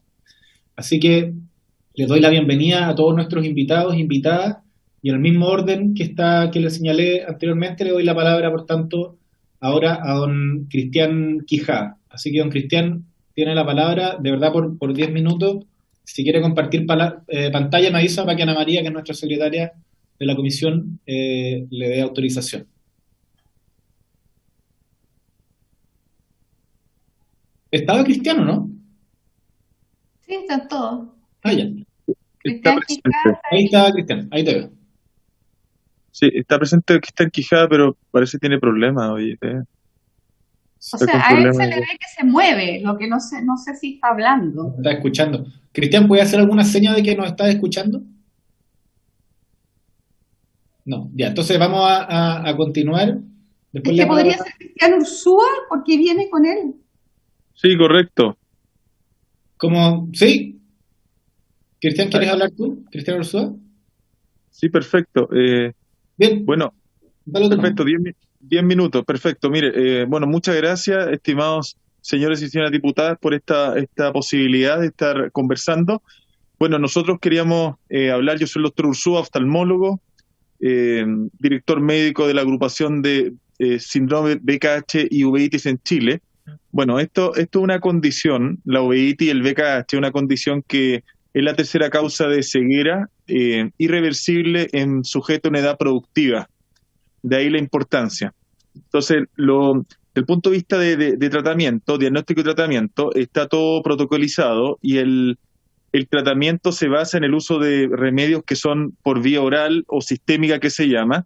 Así que les doy la bienvenida a todos nuestros invitados, invitadas, y en el mismo orden que les señalé anteriormente, le doy la palabra, por tanto, ahora a don Cristian Quijada. Así que, don Cristian, tiene la palabra, de verdad, por 10 minutos. Si quiere compartir pantalla, me avisa para que Ana María, que es nuestra secretaria de la comisión, le dé autorización. ¿Estaba Cristiano, no? Sí, están todos. Ah, ya. Está presente. Ahí está Cristian, ahí te veo. Sí, está presente Cristian Quijada, pero parece que tiene problemas hoy. O sea, a él se le ve que se mueve, lo que no sé si está hablando. Está escuchando. Cristian, ¿puede hacer alguna seña de que nos está escuchando? No, ya, entonces vamos a continuar. Después es que podría ser Cristian Ursúa, porque viene con él. Sí, correcto. ¿Cómo? ¿Sí? Cristian, ¿quieres hablar tú? ¿Cristian Ursúa? Sí, perfecto. Bien. Bueno, perfecto, 10 minutos, perfecto. Mire, bueno, muchas gracias, estimados señores y señoras diputadas, por esta posibilidad de estar conversando. Bueno, nosotros queríamos hablar, yo soy el doctor Ursúa, oftalmólogo, director médico de la agrupación de síndrome VKH y uveitis en Chile. Bueno, esto es una condición, la uveitis y el VKH, una condición que es la tercera causa de ceguera irreversible en sujeto en edad productiva. De ahí la importancia. Entonces, desde el punto de vista de tratamiento, diagnóstico y tratamiento, está todo protocolizado, y el tratamiento se basa en el uso de remedios que son por vía oral o sistémica, que se llama.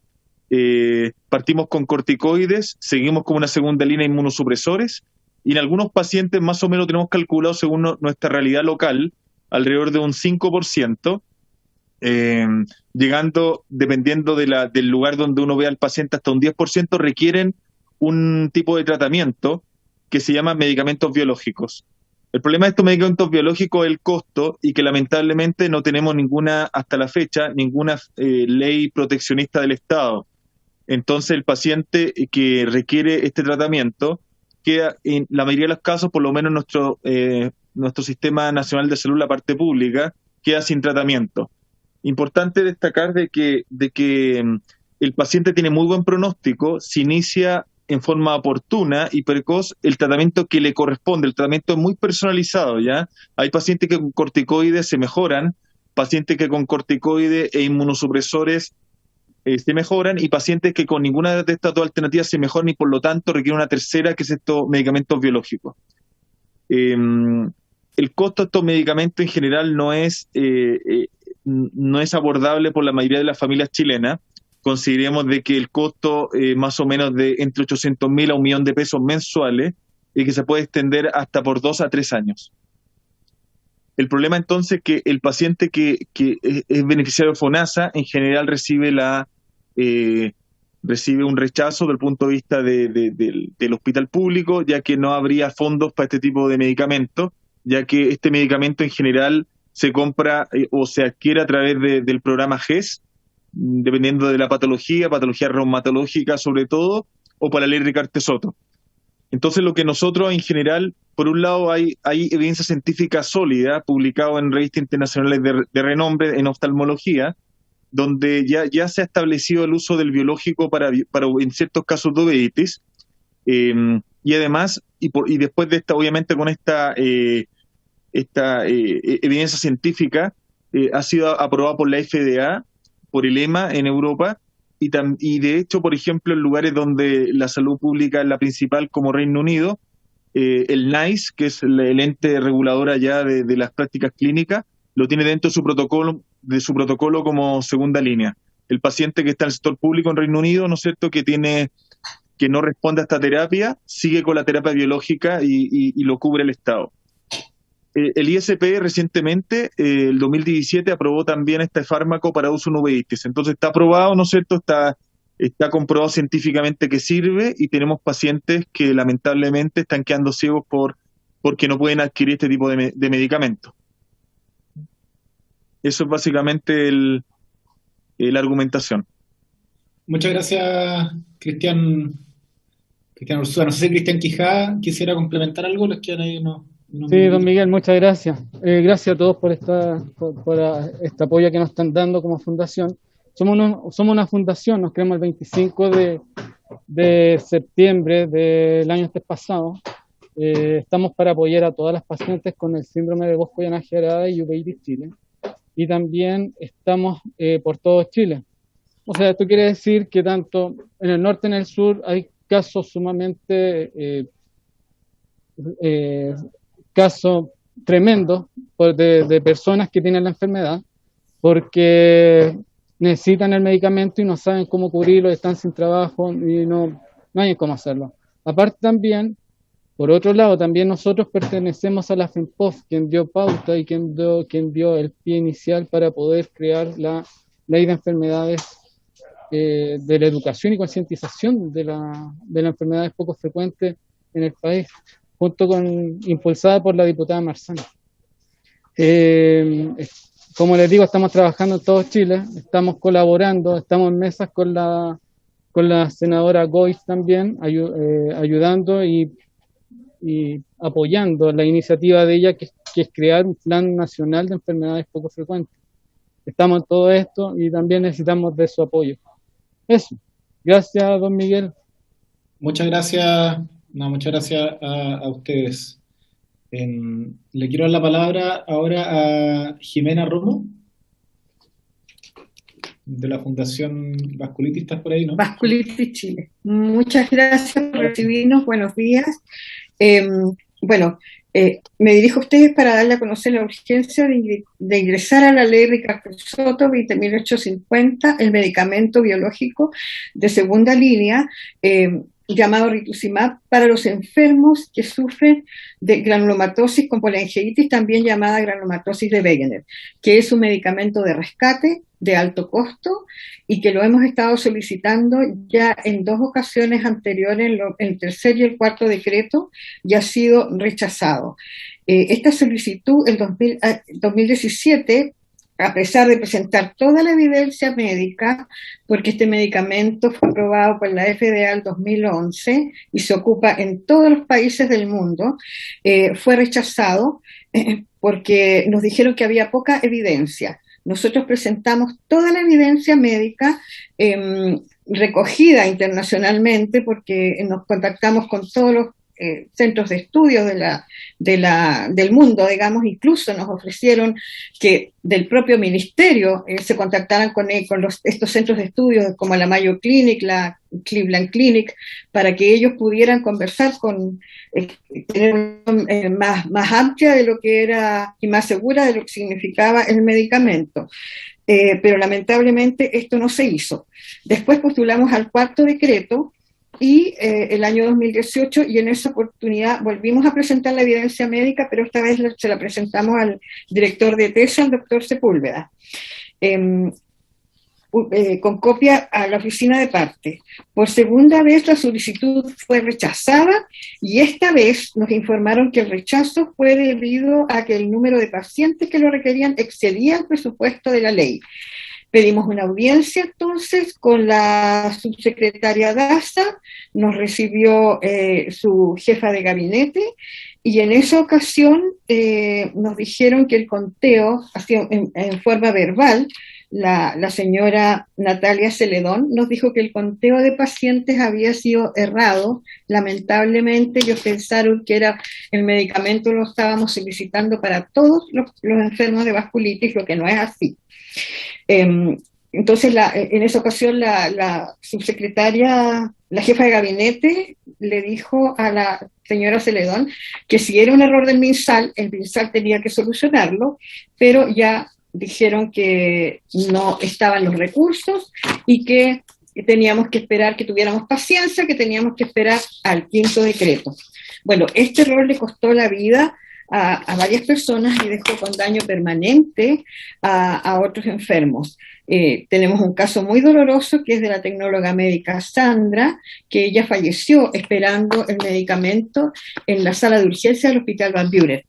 Partimos con corticoides, seguimos con una segunda línea de inmunosupresores, y en algunos pacientes más o menos tenemos calculado, según nuestra realidad local, alrededor de un 5%, llegando, dependiendo del lugar donde uno vea al paciente, hasta un 10% requieren un tipo de tratamiento que se llama medicamentos biológicos. El problema de estos medicamentos biológicos es el costo, y que lamentablemente no tenemos hasta la fecha, ninguna ley proteccionista del Estado. Entonces el paciente que requiere este tratamiento queda, en la mayoría de los casos, por lo menos nuestro Sistema Nacional de Salud, la parte pública, queda sin tratamiento. Importante destacar de que el paciente tiene muy buen pronóstico, se inicia en forma oportuna y precoz el tratamiento que le corresponde. El tratamiento es muy personalizado, ¿ya? Hay pacientes que con corticoides se mejoran, pacientes que con corticoides e inmunosupresores se mejoran, y pacientes que con ninguna de estas dos alternativas se mejoran y por lo tanto requieren una tercera, que es estos medicamentos biológicos. El costo de estos medicamentos en general no es abordable por la mayoría de las familias chilenas. Consideremos de que el costo más o menos de entre 800.000 a $1.000.000 mensuales, y que se puede extender hasta por 2 a 3 años. El problema entonces es que el paciente que es beneficiario de FONASA en general recibe un rechazo desde el punto de vista del hospital público, ya que no habría fondos para este tipo de medicamentos, ya que este medicamento en general se compra o se adquiere a través del programa GES, dependiendo de la patología reumatológica sobre todo, o para la ley Ricarte-Soto. Entonces, lo que nosotros en general, por un lado hay evidencia científica sólida, publicado en revistas internacionales de renombre en oftalmología, donde ya se ha establecido el uso del biológico para en ciertos casos de uveitis, y además, y después de esta, obviamente con esta evidencia científica, ha sido aprobada por la FDA, por el EMA en Europa, y de hecho, por ejemplo, en lugares donde la salud pública es la principal, como Reino Unido, el NICE, que es el ente regulador allá de las prácticas clínicas, lo tiene dentro de su protocolo como segunda línea. El paciente que está en el sector público en Reino Unido, ¿no es cierto?, que no responde a esta terapia, sigue con la terapia biológica y lo cubre el Estado. El ISP recientemente, el 2017, aprobó también este fármaco para uso en uveitis. Entonces está aprobado, ¿no es cierto?, está comprobado científicamente que sirve, y tenemos pacientes que lamentablemente están quedando ciegos porque no pueden adquirir este tipo de medicamentos. Eso es básicamente la argumentación. Muchas gracias, Cristian Ursúa. No sé si Cristian Quijada quisiera complementar algo. ¿Les quedan ahí Sí, don Miguel, muchas gracias. Gracias a todos por este apoyo que nos están dando como fundación. Somos una fundación, nos creamos el 25 de septiembre del año pasado. Estamos para apoyar a todas las pacientes con el síndrome de Bosco-Llanaje Arada y uveitis Chile. Y también estamos por todo Chile. O sea, esto quiere decir que tanto en el norte y en el sur hay casos sumamente casos tremendos de personas que tienen la enfermedad porque necesitan el medicamento y no saben cómo cubrirlo, están sin trabajo y no hay cómo hacerlo. Aparte también, por otro lado, también nosotros pertenecemos a la FENPOF, quien dio pauta y quien dio el pie inicial para poder crear la ley de enfermedades de la educación y concientización de las enfermedades poco frecuentes en el país, impulsada por la diputada Marzano. Como les digo, estamos trabajando en todo Chile, estamos colaborando, estamos en mesas con la senadora Goiz también, ayudando y apoyando la iniciativa de ella, que es crear un plan nacional de enfermedades poco frecuentes. Estamos en todo esto y también necesitamos de su apoyo. Eso. Gracias, don Miguel. Muchas gracias a ustedes. Le quiero dar la palabra ahora a Jimena Romo, de la Fundación Vasculitis. ¿Estás por ahí, no? Vasculitis Chile. Muchas gracias por recibirnos. Buenos días. Me dirijo a ustedes para darle a conocer la urgencia de ingresar a la ley Ricardo Soto 20.850, el medicamento biológico de segunda línea, llamado rituximab, para los enfermos que sufren de granulomatosis con polyangiitis, también llamada granulomatosis de Wegener, que es un medicamento de rescate de alto costo y que lo hemos estado solicitando ya en 2 ocasiones anteriores, en el tercer y el cuarto decreto, y ha sido rechazado. Esta solicitud, en 2017, a pesar de presentar toda la evidencia médica, porque este medicamento fue aprobado por la FDA en 2011 y se ocupa en todos los países del mundo, fue rechazado porque nos dijeron que había poca evidencia. Nosotros presentamos toda la evidencia médica recogida internacionalmente, porque nos contactamos con todos los centros de estudios del mundo, digamos. Incluso nos ofrecieron que del propio ministerio se contactaran con estos centros de estudios como la Mayo Clinic, la Cleveland Clinic, para que ellos pudieran conversar tener más amplia de lo que era y más segura de lo que significaba el medicamento. Pero lamentablemente esto no se hizo. Después postulamos al cuarto decreto, y el año 2018, y en esa oportunidad volvimos a presentar la evidencia médica, pero esta vez se la presentamos al director de TESA, el doctor Sepúlveda, con copia a la oficina de parte. Por segunda vez la solicitud fue rechazada, y esta vez nos informaron que el rechazo fue debido a que el número de pacientes que lo requerían excedía el presupuesto de la ley. Pedimos una audiencia entonces con la subsecretaria Daza, nos recibió su jefa de gabinete, y en esa ocasión nos dijeron que el conteo, así en forma verbal, la señora Natalia Celedón nos dijo que el conteo de pacientes había sido errado. Lamentablemente ellos pensaron que era el medicamento lo estábamos solicitando para todos los enfermos de vasculitis, lo que no es así. Entonces, en esa ocasión, la subsecretaria, la jefa de gabinete, le dijo a la señora Celedón que si era un error del MinSal, el MinSal tenía que solucionarlo, pero ya dijeron que no estaban los recursos y que teníamos que esperar, que tuviéramos paciencia, que teníamos que esperar al 5º decreto. Bueno, este error le costó la vida a varias personas y dejó con daño permanente a otros enfermos. Tenemos un caso muy doloroso que es de la tecnóloga médica Sandra, que ella falleció esperando el medicamento en la sala de urgencia del Hospital Van Buren.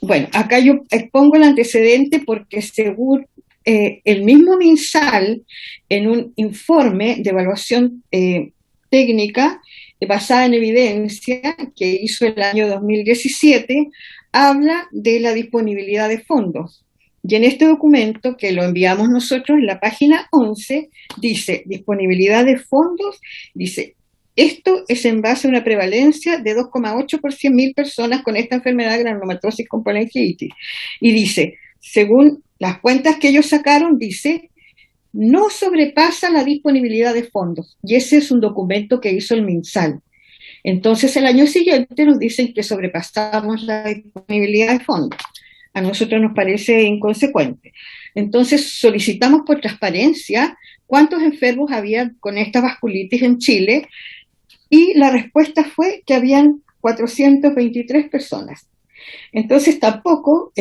Bueno, acá yo expongo el antecedente porque según el mismo MinSal, en un informe de evaluación técnica basada en evidencia que hizo el año 2017, habla de la disponibilidad de fondos. Y en este documento, que lo enviamos nosotros en la página 11, dice, disponibilidad de fondos, dice, esto es en base a una prevalencia de 2,8 por 100.000 personas con esta enfermedad granulomatosis con polengitis. Y dice, según las cuentas que ellos sacaron, dice, no sobrepasa la disponibilidad de fondos. Y ese es un documento que hizo el MinSal. Entonces, el año siguiente nos dicen que sobrepasamos la disponibilidad de fondos. A nosotros nos parece inconsecuente. Entonces, solicitamos por transparencia cuántos enfermos había con esta vasculitis en Chile y la respuesta fue que habían 423 personas. Entonces, tampoco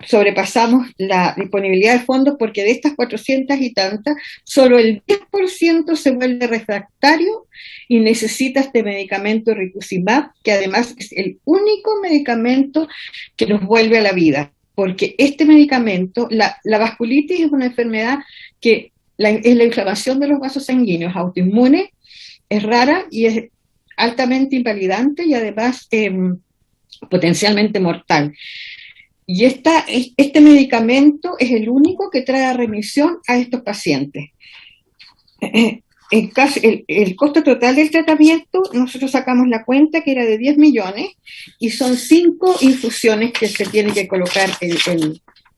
sobrepasamos la disponibilidad de fondos porque de estas 400 y tantas, solo el 10% se vuelve refractario y necesita este medicamento rituximab, que además es el único medicamento que nos vuelve a la vida, porque este medicamento, la vasculitis es una enfermedad que es la inflamación de los vasos sanguíneos, autoinmune, es rara y es altamente invalidante y además potencialmente mortal. Y este medicamento es el único que trae remisión a estos pacientes. El costo total del tratamiento, nosotros sacamos la cuenta que era de 10 millones y son 5 infusiones que se tiene que colocar el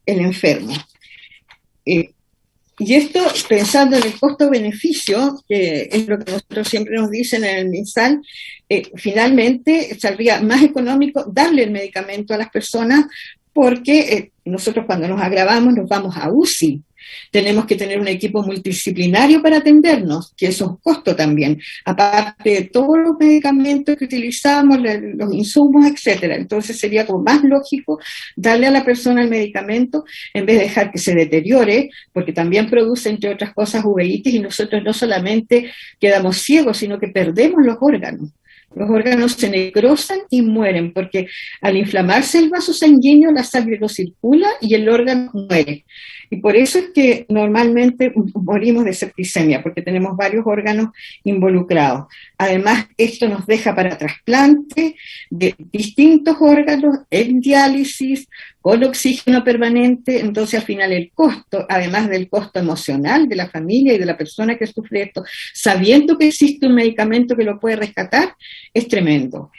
enfermo. Y esto, pensando en el costo-beneficio, que es lo que nosotros siempre nos dicen en el MinSal, finalmente saldría más económico darle el medicamento a las personas porque nosotros cuando nos agravamos nos vamos a UCI. Tenemos que tener un equipo multidisciplinario para atendernos, que eso es un costo también, aparte de todos los medicamentos que utilizamos, los insumos, etcétera. Entonces sería como más lógico darle a la persona el medicamento en vez de dejar que se deteriore, porque también produce, entre otras cosas, uveitis y nosotros no solamente quedamos ciegos, sino que perdemos los órganos. Los órganos se necrosan y mueren, porque al inflamarse el vaso sanguíneo la sangre no circula y el órgano muere. Y por eso es que normalmente morimos de septicemia, porque tenemos varios órganos involucrados. Además, esto nos deja para trasplante de distintos órganos, en diálisis, con oxígeno permanente. Entonces, al final, el costo, además del costo emocional de la familia y de la persona que sufre esto, sabiendo que existe un medicamento que lo puede rescatar, es tremendo.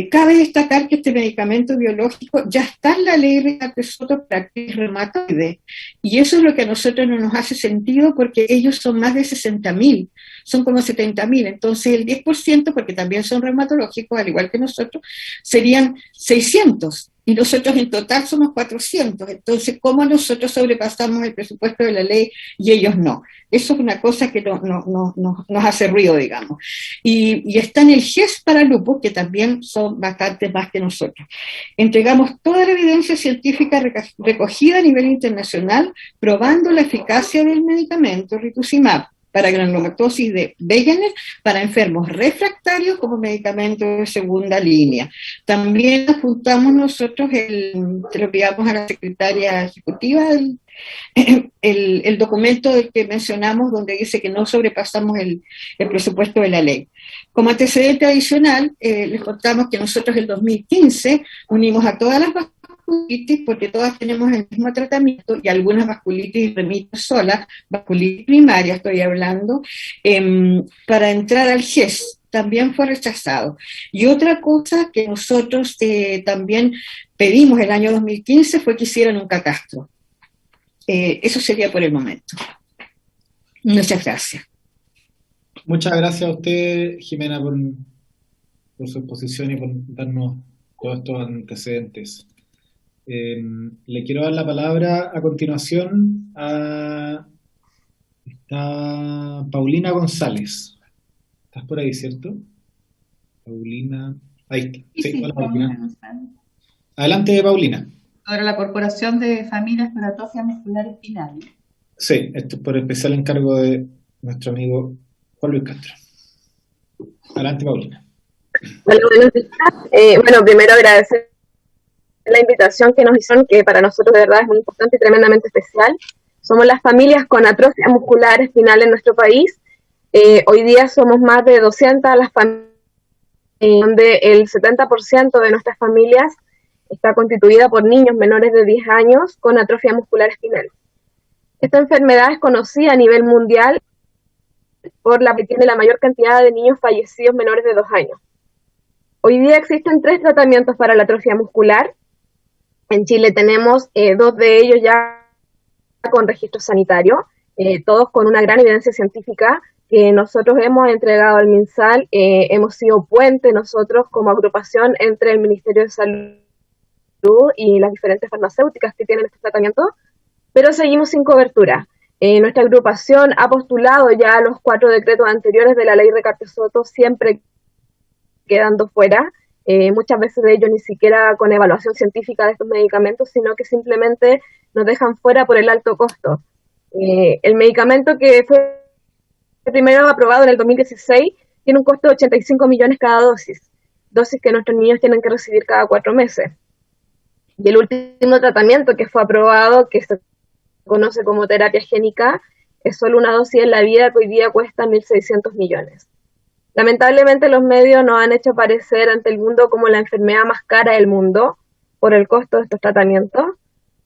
Cabe destacar que este medicamento biológico ya está en la ley de Soto para artritis reumatoide, y eso es lo que a nosotros no nos hace sentido porque ellos son más de 60.000, son como 70.000, entonces el 10%, porque también son reumatológicos, al igual que nosotros, serían 600, y nosotros en total somos 400, entonces ¿cómo nosotros sobrepasamos el presupuesto de la ley y ellos no? Eso es una cosa que nos hace ruido, digamos. Y está en el GES para lupus, que también son bastantes más que nosotros. Entregamos toda la evidencia científica recogida a nivel internacional, probando la eficacia del medicamento rituximab para granulomatosis de Wegener, para enfermos refractarios como medicamento de segunda línea. También apuntamos nosotros, se lo enviamos a la secretaria ejecutiva, el documento del que mencionamos donde dice que no sobrepasamos el presupuesto de la ley. Como antecedente adicional, les contamos que nosotros en 2015 unimos a todas las vasculitis, porque todas tenemos el mismo tratamiento y algunas vasculitis remiten solas, vasculitis primaria estoy hablando, para entrar al GES. También fue rechazado. Y otra cosa que nosotros también pedimos el año 2015 fue que hicieran un catastro. Eso sería por el momento. Muchas gracias. Muchas gracias a usted, Jimena, por su exposición y por darnos todos estos antecedentes. Le quiero dar la palabra a continuación a Paulina González. ¿Estás por ahí, cierto? Paulina, ahí está. Sí, hola, Paulina. Adelante, Paulina. Sobre la Corporación de Familias para Atrofia Muscular Espinal. Sí, esto es por especial encargo de nuestro amigo Juan Luis Castro. Adelante, Paulina. Hola, buenos días. Bueno, primero agradecer la invitación que nos hicieron, que para nosotros de verdad es muy importante y tremendamente especial. Somos las familias con atrofia muscular espinal en nuestro país. Hoy día somos más de 200 las familias, donde el 70% de nuestras familias está constituida por niños menores de 10 años con atrofia muscular espinal. Esta enfermedad es conocida a nivel mundial por la que tiene la mayor cantidad de niños fallecidos menores de 2 años. Hoy día existen 3 tratamientos para la atrofia muscular. En Chile tenemos 2 de ellos ya con registro sanitario, todos con una gran evidencia científica que nosotros hemos entregado al MinSal. Hemos sido puente nosotros como agrupación entre el Ministerio de Salud y las diferentes farmacéuticas que tienen este tratamiento, pero seguimos sin cobertura. Nuestra agrupación ha postulado ya los 4 decretos anteriores de la ley Recarte-Soto, siempre quedando fuera, muchas veces de ellos ni siquiera con evaluación científica de estos medicamentos, sino que simplemente nos dejan fuera por el alto costo. El medicamento que fue primero aprobado en el 2016 tiene un costo de 85 millones cada dosis que nuestros niños tienen que recibir cada 4 meses. Y el último tratamiento que fue aprobado, que se conoce como terapia génica, es solo una dosis en la vida que hoy día cuesta 1.600 millones. Lamentablemente los medios nos han hecho aparecer ante el mundo como la enfermedad más cara del mundo por el costo de estos tratamientos,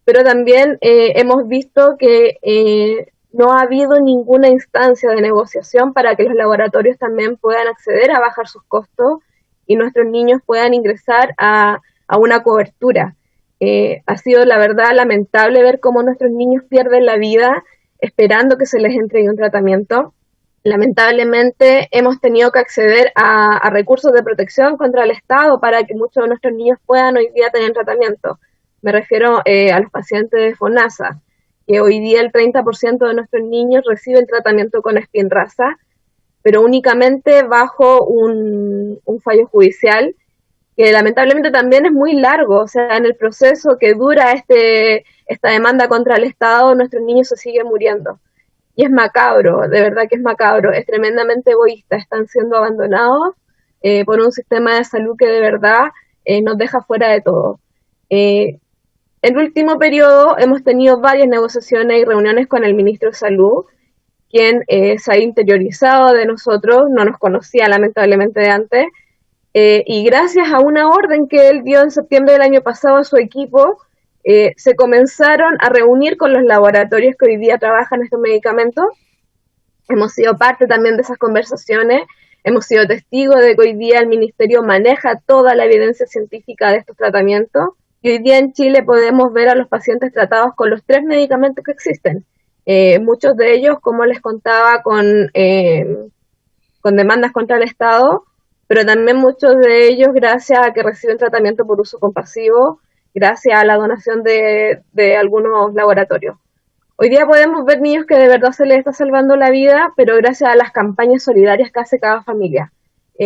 pero también hemos visto que no ha habido ninguna instancia de negociación para que los laboratorios también puedan acceder a bajar sus costos y nuestros niños puedan ingresar a una cobertura. Ha sido, la verdad, lamentable ver cómo nuestros niños pierden la vida esperando que se les entregue un tratamiento. Lamentablemente hemos tenido que acceder a recursos de protección contra el Estado para que muchos de nuestros niños puedan hoy día tener tratamiento. Me refiero a los pacientes de FONASA, que hoy día el 30% de nuestros niños reciben tratamiento con Spinraza, pero únicamente bajo un fallo judicial, que lamentablemente también es muy largo. O sea, en el proceso que dura esta demanda contra el Estado, nuestros niños se siguen muriendo. Y es macabro, de verdad que es macabro, es tremendamente egoísta, están siendo abandonados por un sistema de salud que de verdad nos deja fuera de todo. En el último periodo hemos tenido varias negociaciones y reuniones con el ministro de Salud, quien se ha interiorizado de nosotros, no nos conocía lamentablemente de antes, y gracias a una orden que él dio en septiembre del año pasado a su equipo, se comenzaron a reunir con los laboratorios que hoy día trabajan estos medicamentos. Hemos sido parte también de esas conversaciones, hemos sido testigos de que hoy día el Ministerio maneja toda la evidencia científica de estos tratamientos, y hoy día en Chile podemos ver a los pacientes tratados con los 3 medicamentos que existen. Muchos de ellos, como les contaba, con demandas contra el Estado, pero también muchos de ellos gracias a que reciben tratamiento por uso compasivo, gracias a la donación de algunos laboratorios. Hoy día podemos ver niños que de verdad se les está salvando la vida, pero gracias a las campañas solidarias que hace cada familia.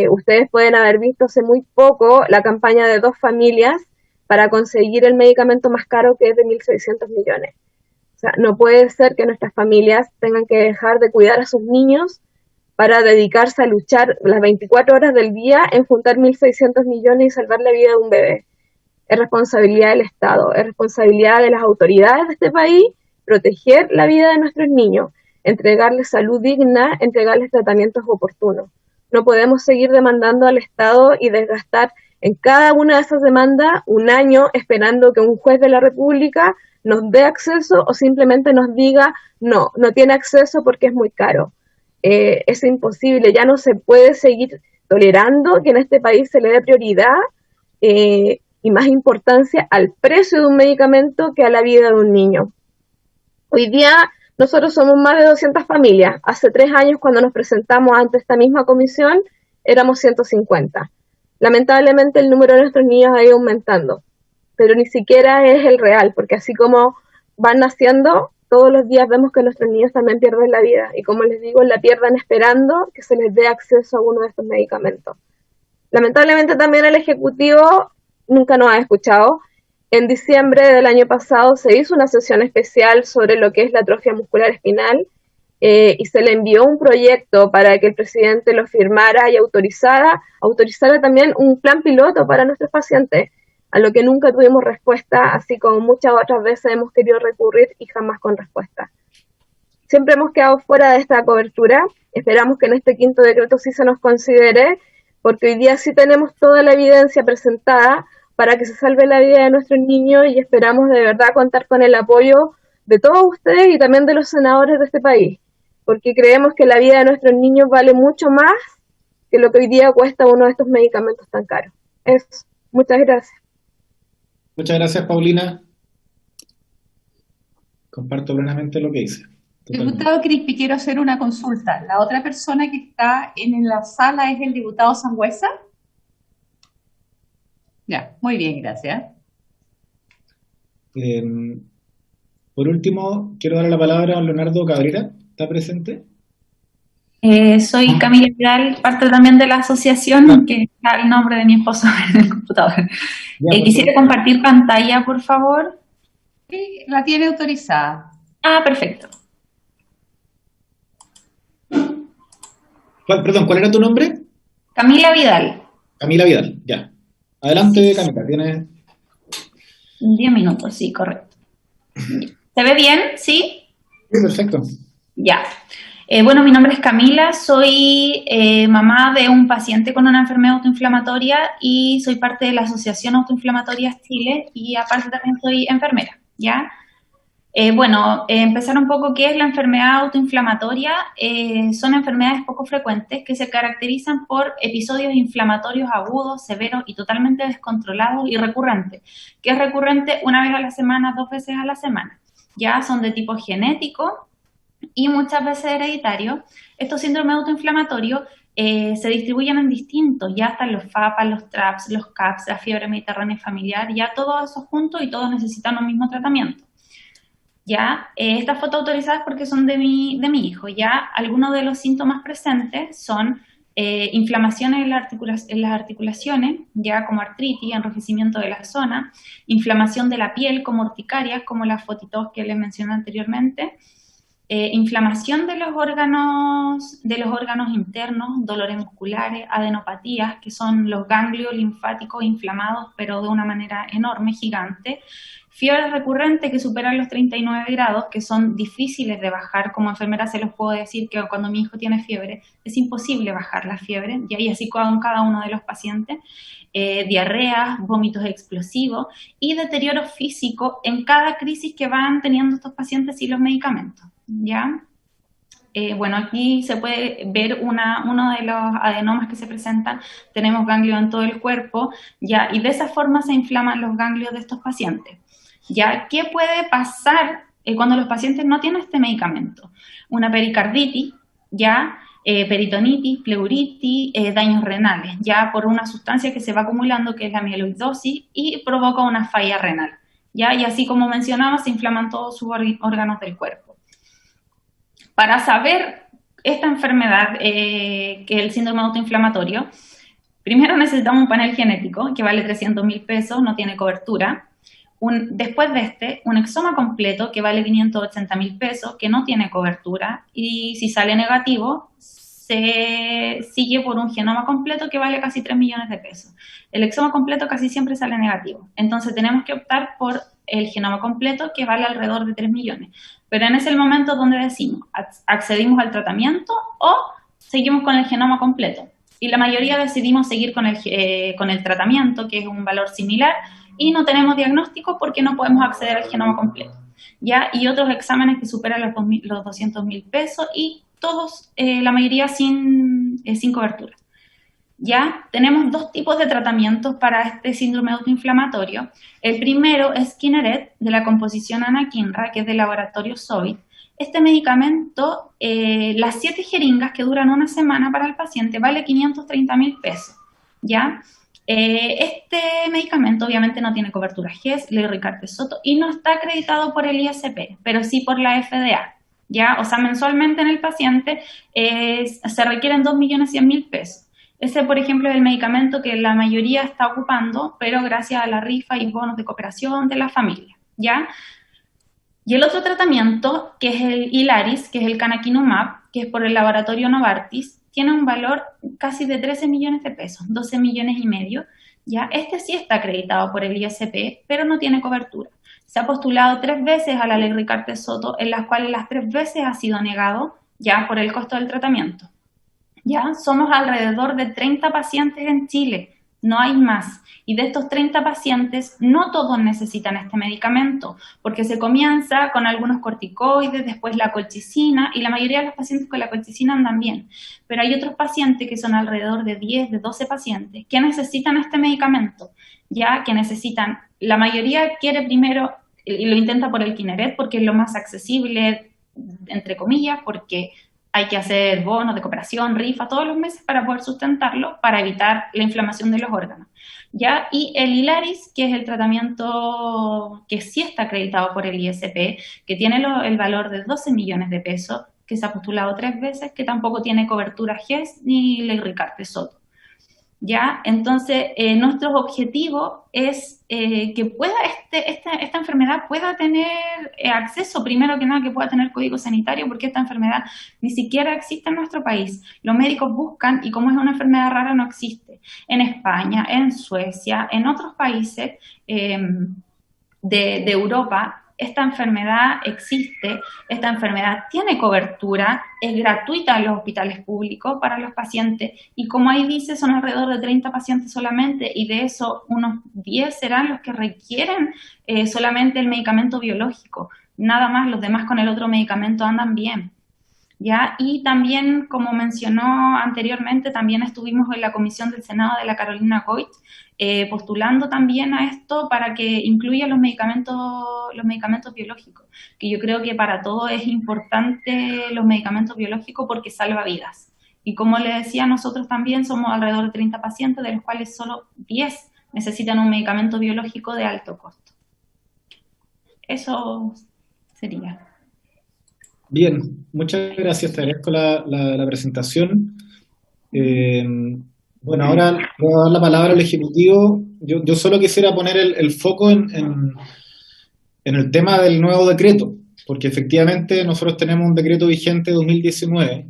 Ustedes pueden haber visto hace muy poco la campaña de 2 familias para conseguir el medicamento más caro, que es de 1.600 millones. O sea, no puede ser que nuestras familias tengan que dejar de cuidar a sus niños para dedicarse a luchar las 24 horas del día en juntar 1.600 millones y salvar la vida de un bebé. Es responsabilidad del Estado, es responsabilidad de las autoridades de este país proteger la vida de nuestros niños, entregarles salud digna, entregarles tratamientos oportunos. No podemos seguir demandando al Estado y desgastar en cada una de esas demandas un año esperando que un juez de la República nos dé acceso o simplemente nos diga no tiene acceso porque es muy caro. Es imposible, ya no se puede seguir tolerando que en este país se le dé prioridad y más importancia al precio de un medicamento que a la vida de un niño. Hoy día nosotros somos más de 200 familias. Hace 3 años, cuando nos presentamos ante esta misma comisión, éramos 150. Lamentablemente el número de nuestros niños ha ido aumentando, pero ni siquiera es el real, porque así como van naciendo, todos los días vemos que nuestros niños también pierden la vida, y como les digo, la pierden esperando que se les dé acceso a uno de estos medicamentos. Lamentablemente también el Ejecutivo nunca nos ha escuchado. En diciembre del año pasado se hizo una sesión especial sobre lo que es la atrofia muscular espinal, y se le envió un proyecto para que el presidente lo firmara y autorizara también un plan piloto para nuestros pacientes, a lo que nunca tuvimos respuesta, así como muchas otras veces hemos querido recurrir y jamás con respuesta. Siempre hemos quedado fuera de esta cobertura. Esperamos que en este 5º decreto sí se nos considere, porque hoy día sí tenemos toda la evidencia presentada para que se salve la vida de nuestros niños, y esperamos de verdad contar con el apoyo de todos ustedes y también de los senadores de este país, porque creemos que la vida de nuestros niños vale mucho más que lo que hoy día cuesta uno de estos medicamentos tan caros. Eso. Muchas gracias. Muchas gracias, Paulina. Comparto plenamente lo que dice. Diputado Crispi, quiero hacer una consulta. ¿La otra persona que está en la sala es el diputado Sangüesa? Ya, muy bien, gracias. Por último, quiero darle la palabra a Leonardo Cabrera. ¿Está presente? Soy Camila Vidal, parte también de la asociación, que está el nombre de mi esposo en el computador. Quisiera compartir pantalla, por favor. Sí, la tiene autorizada. Ah, perfecto. ¿Cuál era tu nombre? Camila Vidal. Camila Vidal, ya. Adelante, Camila, tienes 10 minutos, sí, correcto. ¿Se ve bien? ¿Sí? Sí, perfecto. Ya. Bueno, mi nombre es Camila, soy mamá de un paciente con una enfermedad autoinflamatoria y soy parte de la Asociación Autoinflamatorias Chile, y aparte también soy enfermera, ¿ya? Empezar un poco qué es la enfermedad autoinflamatoria. Son enfermedades poco frecuentes que se caracterizan por episodios inflamatorios agudos, severos y totalmente descontrolados y recurrentes. ¿Qué es recurrente? 1 vez a la semana, 2 veces a la semana. Ya son de tipo genético y muchas veces hereditario. Estos síndromes autoinflamatorios se distribuyen en distintos, ya están los FAPA, los TRAPS, los CAPS, la fiebre mediterránea familiar, ya todos esos juntos y todos necesitan un mismo tratamiento. Ya, estas fotos autorizadas porque son de mi hijo. Ya, algunos de los síntomas presentes son inflamaciones en las articulaciones, ya como artritis, enrojecimiento de la zona, inflamación de la piel como urticarias, como las fotitos que les mencioné anteriormente, inflamación de los órganos internos, dolores musculares, adenopatías, que son los ganglios linfáticos inflamados, pero de una manera enorme, gigante, fiebre recurrente que superan los 39 grados, que son difíciles de bajar. Como enfermera se los puedo decir que cuando mi hijo tiene fiebre es imposible bajar la fiebre, y así con cada uno de los pacientes, diarreas, vómitos explosivos y deterioro físico en cada crisis que van teniendo estos pacientes y los medicamentos, ¿ya? Aquí se puede ver uno de los adenomas que se presentan. Tenemos ganglios en todo el cuerpo, ¿ya? Y de esa forma se inflaman los ganglios de estos pacientes. ¿Ya? ¿Qué puede pasar cuando los pacientes no tienen este medicamento? Una pericarditis, ¿ya? Peritonitis, pleuritis, daños renales, ya por una sustancia que se va acumulando, que es la amiloidosis, y provoca una falla renal, ¿ya? Y así como mencionaba, se inflaman todos sus órganos del cuerpo. Para saber esta enfermedad, que es el síndrome autoinflamatorio, primero necesitamos un panel genético que vale 300.000 pesos, no tiene cobertura. Después de un exoma completo que vale 580.000 pesos, que no tiene cobertura, y si sale negativo, se sigue por un genoma completo que vale casi 3 millones de pesos. El exoma completo casi siempre sale negativo, entonces tenemos que optar por el genoma completo, que vale alrededor de 3 millones. Pero en ese momento donde decimos, accedimos al tratamiento o seguimos con el genoma completo. Y la mayoría decidimos seguir con el tratamiento, que es un valor similar, y no tenemos diagnóstico porque no podemos acceder al genoma completo, ¿ya? Y otros exámenes que superan los 200.000 pesos, y todos, la mayoría sin cobertura. Ya tenemos dos tipos de tratamientos para este síndrome autoinflamatorio. El primero es Kineret, de la composición anakinra, que es del laboratorio Sovit. Este medicamento, las 7 jeringas que duran una semana para el paciente, vale 530.000 pesos, ¿ya? Este medicamento obviamente no tiene cobertura GES, Ley Ricarte Soto, y no está acreditado por el ISP, pero sí por la FDA, ¿ya? O sea, mensualmente en el paciente se requieren 2.100.000 pesos. Ese, por ejemplo, es el medicamento que la mayoría está ocupando, pero gracias a la rifa y bonos de cooperación de la familia, ¿ya? Y el otro tratamiento, que es el Ilaris, que es el canakinumab, que es por el laboratorio Novartis, tiene un valor casi de 13 millones de pesos, 12 millones y medio, ¿ya? Este sí está acreditado por el ISP, pero no tiene cobertura. Se ha postulado 3 veces a la Ley Ricarte Soto, en las cuales las 3 veces ha sido negado, ya, por el costo del tratamiento. Ya, somos alrededor de 30 pacientes en Chile, no hay más. Y de estos 30 pacientes, no todos necesitan este medicamento, porque se comienza con algunos corticoides, después la colchicina, y la mayoría de los pacientes con la colchicina andan bien. Pero hay otros pacientes que son alrededor de 10, de 12 pacientes, que necesitan este medicamento, ya que necesitan, la mayoría quiere primero, y lo intenta por el Kineret, porque es lo más accesible, entre comillas, porque hay que hacer bonos de cooperación, rifa, todos los meses para poder sustentarlo, para evitar la inflamación de los órganos, ¿ya? Y el Ilaris, que es el tratamiento que sí está acreditado por el ISP, que tiene el valor de 12 millones de pesos, que se ha postulado 3 veces, que tampoco tiene cobertura GES ni Ley Ricarte Soto. ¿Ya? Entonces, nuestro objetivo es que pueda esta enfermedad pueda tener acceso, primero que nada, que pueda tener código sanitario, porque esta enfermedad ni siquiera existe en nuestro país. Los médicos buscan, y como es una enfermedad rara, no existe. En España, en Suecia, en otros países de Europa, esta enfermedad existe, esta enfermedad tiene cobertura, es gratuita en los hospitales públicos para los pacientes, y como ahí dice, son alrededor de 30 pacientes solamente, y de eso unos 10 serán los que requieren solamente el medicamento biológico, nada más, los demás con el otro medicamento andan bien. ¿Ya? Y también, como mencionó anteriormente, también estuvimos en la comisión del Senado de la Carolina Goich, postulando también a esto para que incluya los medicamentos biológicos, que yo creo que para todo es importante los medicamentos biológicos porque salva vidas. Y como le decía, nosotros también somos alrededor de 30 pacientes, de los cuales solo 10 necesitan un medicamento biológico de alto costo. Eso sería. Bien, muchas gracias, te agradezco la presentación. Bueno, ahora voy a dar la palabra al Ejecutivo. Yo solo quisiera poner el foco en el tema del nuevo decreto, porque efectivamente nosotros tenemos un decreto vigente de 2019,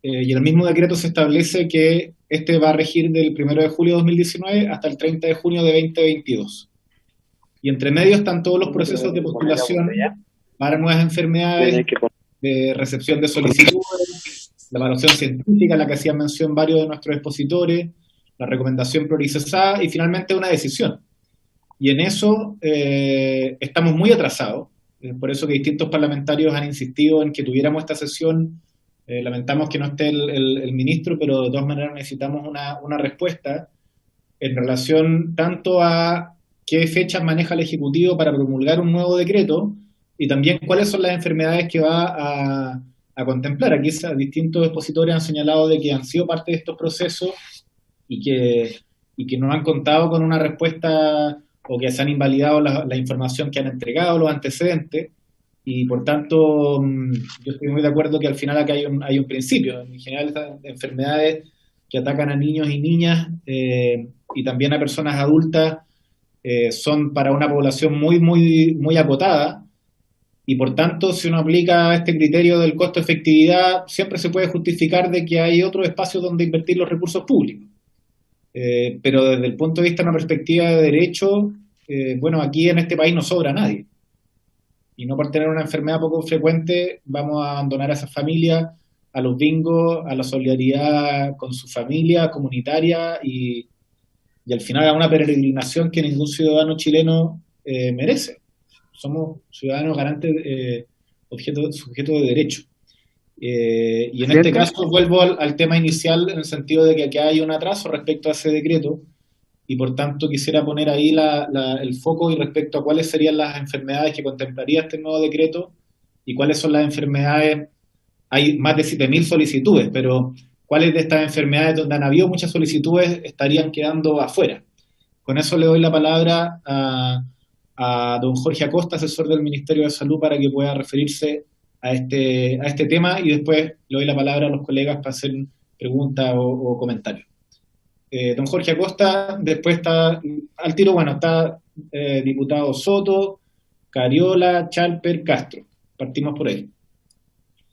y en el mismo decreto se establece que este va a regir del 1 de julio de 2019 hasta el 30 de junio de 2022. Y entre medio están todos los procesos de postulación para nuevas enfermedades, de recepción de solicitudes, la evaluación científica, a la que hacían mención varios de nuestros expositores, la recomendación priorizada y finalmente una decisión. Y en eso estamos muy atrasados, por eso que distintos parlamentarios han insistido en que tuviéramos esta sesión. Lamentamos que no esté el ministro, pero de todas maneras necesitamos una respuesta en relación tanto a qué fechas maneja el Ejecutivo para promulgar un nuevo decreto, y también cuáles son las enfermedades que va a contemplar. Aquí distintos expositores han señalado de que han sido parte de estos procesos y que no han contado con una respuesta, o que se han invalidado la información que han entregado, los antecedentes, y por tanto yo estoy muy de acuerdo que al final acá hay un principio. En general, estas enfermedades que atacan a niños y niñas y también a personas adultas son para una población muy acotada. Y por tanto, si uno aplica este criterio del costo-efectividad, siempre se puede justificar de que hay otros espacios donde invertir los recursos públicos. Pero desde el punto de vista de una perspectiva de derecho, bueno, aquí en este país no sobra nadie. Y no por tener una enfermedad poco frecuente vamos a abandonar a esas familias, a los bingos, a la solidaridad con su familia comunitaria y al final a una peregrinación que ningún ciudadano chileno merece. Somos ciudadanos garantes, sujetos de derecho. Y en este caso vuelvo al tema inicial en el sentido de que aquí hay un atraso respecto a ese decreto y por tanto quisiera poner ahí el foco y respecto a cuáles serían las enfermedades que contemplaría este nuevo decreto y cuáles son las enfermedades. Hay más de 7.000 solicitudes, pero cuáles de estas enfermedades donde han habido muchas solicitudes estarían quedando afuera. Con eso le doy la palabra a don Jorge Acosta, asesor del Ministerio de Salud, para que pueda referirse a este tema y después le doy la palabra a los colegas para hacer preguntas o comentarios. Don Jorge Acosta, después está al tiro, está diputado Soto, Cariola, Chalper, Castro. Partimos por ahí.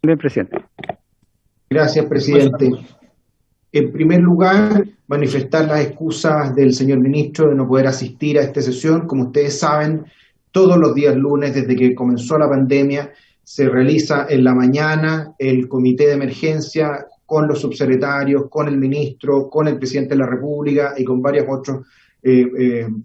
Bien, presidente. Gracias, presidente. En primer lugar, manifestar las excusas del señor ministro de no poder asistir a esta sesión. Como ustedes saben, todos los días lunes, desde que comenzó la pandemia, se realiza en la mañana el comité de emergencia con los subsecretarios, con el ministro, con el presidente de la República y con varios otros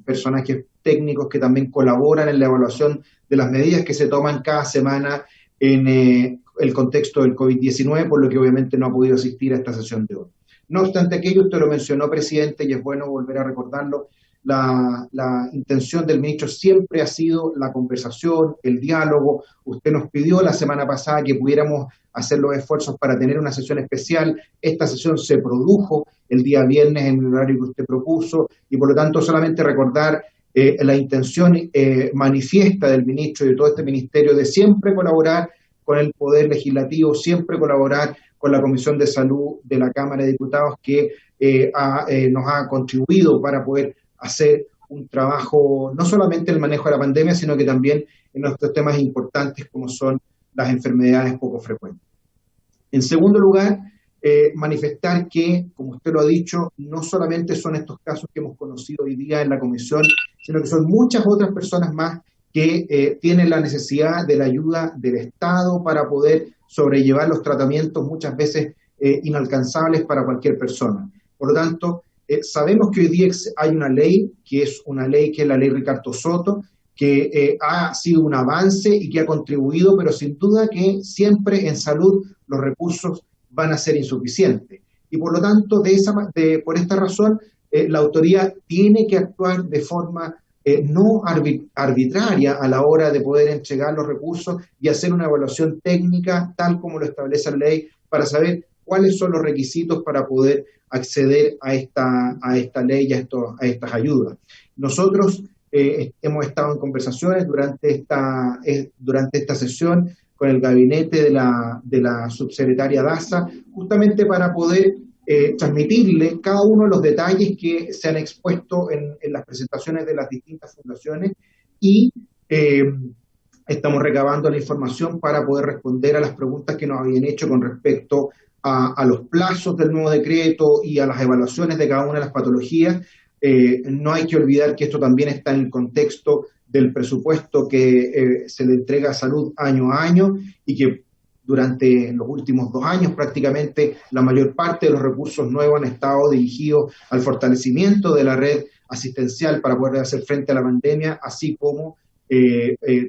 personajes técnicos que también colaboran en la evaluación de las medidas que se toman cada semana en el contexto del COVID-19, por lo que obviamente no ha podido asistir a esta sesión de hoy. No obstante aquello, usted lo mencionó, presidente, y es bueno volver a recordarlo, la intención del ministro siempre ha sido la conversación, el diálogo. Usted nos pidió la semana pasada que pudiéramos hacer los esfuerzos para tener una sesión especial. Esta sesión se produjo el día viernes en el horario que usted propuso y por lo tanto solamente recordar la intención manifiesta del ministro y de todo este ministerio de siempre colaborar con el Poder Legislativo, siempre colaborar con la Comisión de Salud de la Cámara de Diputados que nos ha contribuido para poder hacer un trabajo, no solamente en el manejo de la pandemia, sino que también en otros temas importantes como son las enfermedades poco frecuentes. En segundo lugar, manifestar que, como usted lo ha dicho, no solamente son estos casos que hemos conocido hoy día en la comisión, sino que son muchas otras personas más que tienen la necesidad de la ayuda del Estado para poder sobrellevar los tratamientos muchas veces inalcanzables para cualquier persona. Por lo tanto, sabemos que hoy día hay una ley, que es la ley Ricardo Soto, que ha sido un avance y que ha contribuido, pero sin duda que siempre en salud los recursos van a ser insuficientes. Y por lo tanto, por esta razón, la autoridad tiene que actuar de forma no arbitraria a la hora de poder entregar los recursos y hacer una evaluación técnica tal como lo establece la ley para saber cuáles son los requisitos para poder acceder a esta ley y a estas ayudas. Nosotros hemos estado en conversaciones durante esta sesión con el gabinete de la subsecretaria Daza, justamente para poder transmitirle cada uno de los detalles que se han expuesto en las presentaciones de las distintas fundaciones y estamos recabando la información para poder responder a las preguntas que nos habían hecho con respecto a los plazos del nuevo decreto y a las evaluaciones de cada una de las patologías. No hay que olvidar que esto también está en el contexto del presupuesto que se le entrega a salud año a año y que durante los últimos 2 años prácticamente la mayor parte de los recursos nuevos han estado dirigidos al fortalecimiento de la red asistencial para poder hacer frente a la pandemia, así como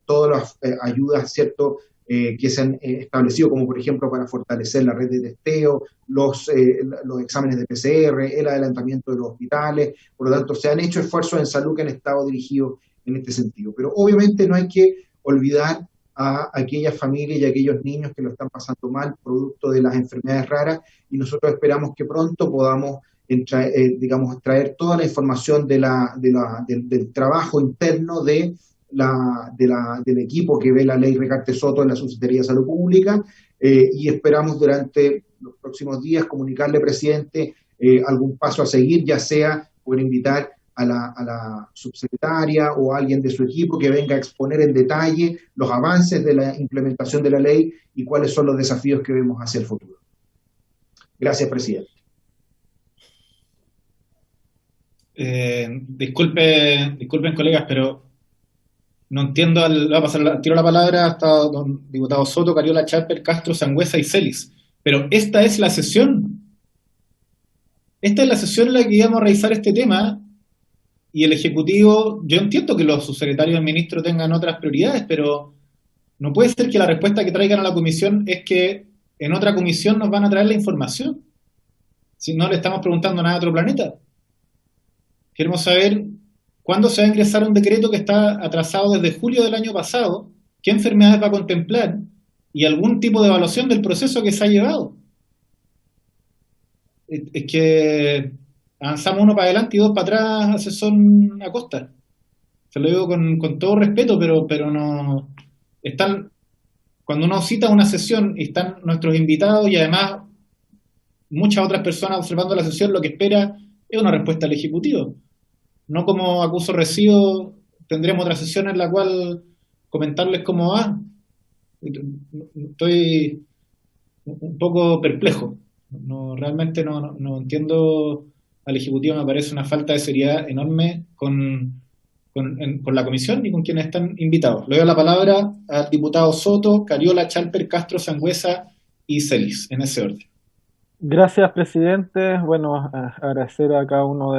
todas las ayudas, ¿cierto?, que se han establecido, como por ejemplo para fortalecer la red de testeo, los exámenes de PCR, el adelantamiento de los hospitales. Por lo tanto, se han hecho esfuerzos en salud que han estado dirigidos en este sentido. Pero obviamente no hay que olvidar a aquellas familias y a aquellos niños que lo están pasando mal, producto de las enfermedades raras, y nosotros esperamos que pronto podamos extraer toda la información del trabajo interno del equipo que ve la ley Ricardo Soto en la Subsecretaría de Salud Pública, y esperamos durante los próximos días comunicarle, presidente, algún paso a seguir, ya sea poder invitar a la subsecretaria o a alguien de su equipo que venga a exponer en detalle los avances de la implementación de la ley y cuáles son los desafíos que vemos hacia el futuro. Gracias, presidente. Disculpen, colegas, pero no entiendo. Va a pasar tiro la palabra hasta don diputado Soto, Cariola, Chalper, Castro, Sangüesa y Celis. Pero esta es la sesión. Esta es la sesión en la que íbamos a revisar este tema. Y el Ejecutivo, yo entiendo que los subsecretarios del ministro tengan otras prioridades, pero no puede ser que la respuesta que traigan a la comisión es que en otra comisión nos van a traer la información. Si no le estamos preguntando nada a otro planeta. Queremos saber cuándo se va a ingresar un decreto que está atrasado desde julio del año pasado, qué enfermedades va a contemplar y algún tipo de evaluación del proceso que se ha llevado. Es que avanzamos uno para adelante y dos para atrás, asesor Acosta. Se lo digo con todo respeto, pero no están. Cuando uno cita una sesión y están nuestros invitados y además muchas otras personas observando la sesión, lo que espera es una respuesta al Ejecutivo. No como acuso recibo, tendremos otra sesión en la cual comentarles cómo va. Estoy un poco perplejo. Realmente no entiendo al Ejecutivo, me parece una falta de seriedad enorme con la comisión y con quienes están invitados. Le doy la palabra al diputado Soto, Cariola, Chalper, Castro, Sangüesa y Celis, en ese orden. Gracias, presidente. Bueno, agradecer a cada uno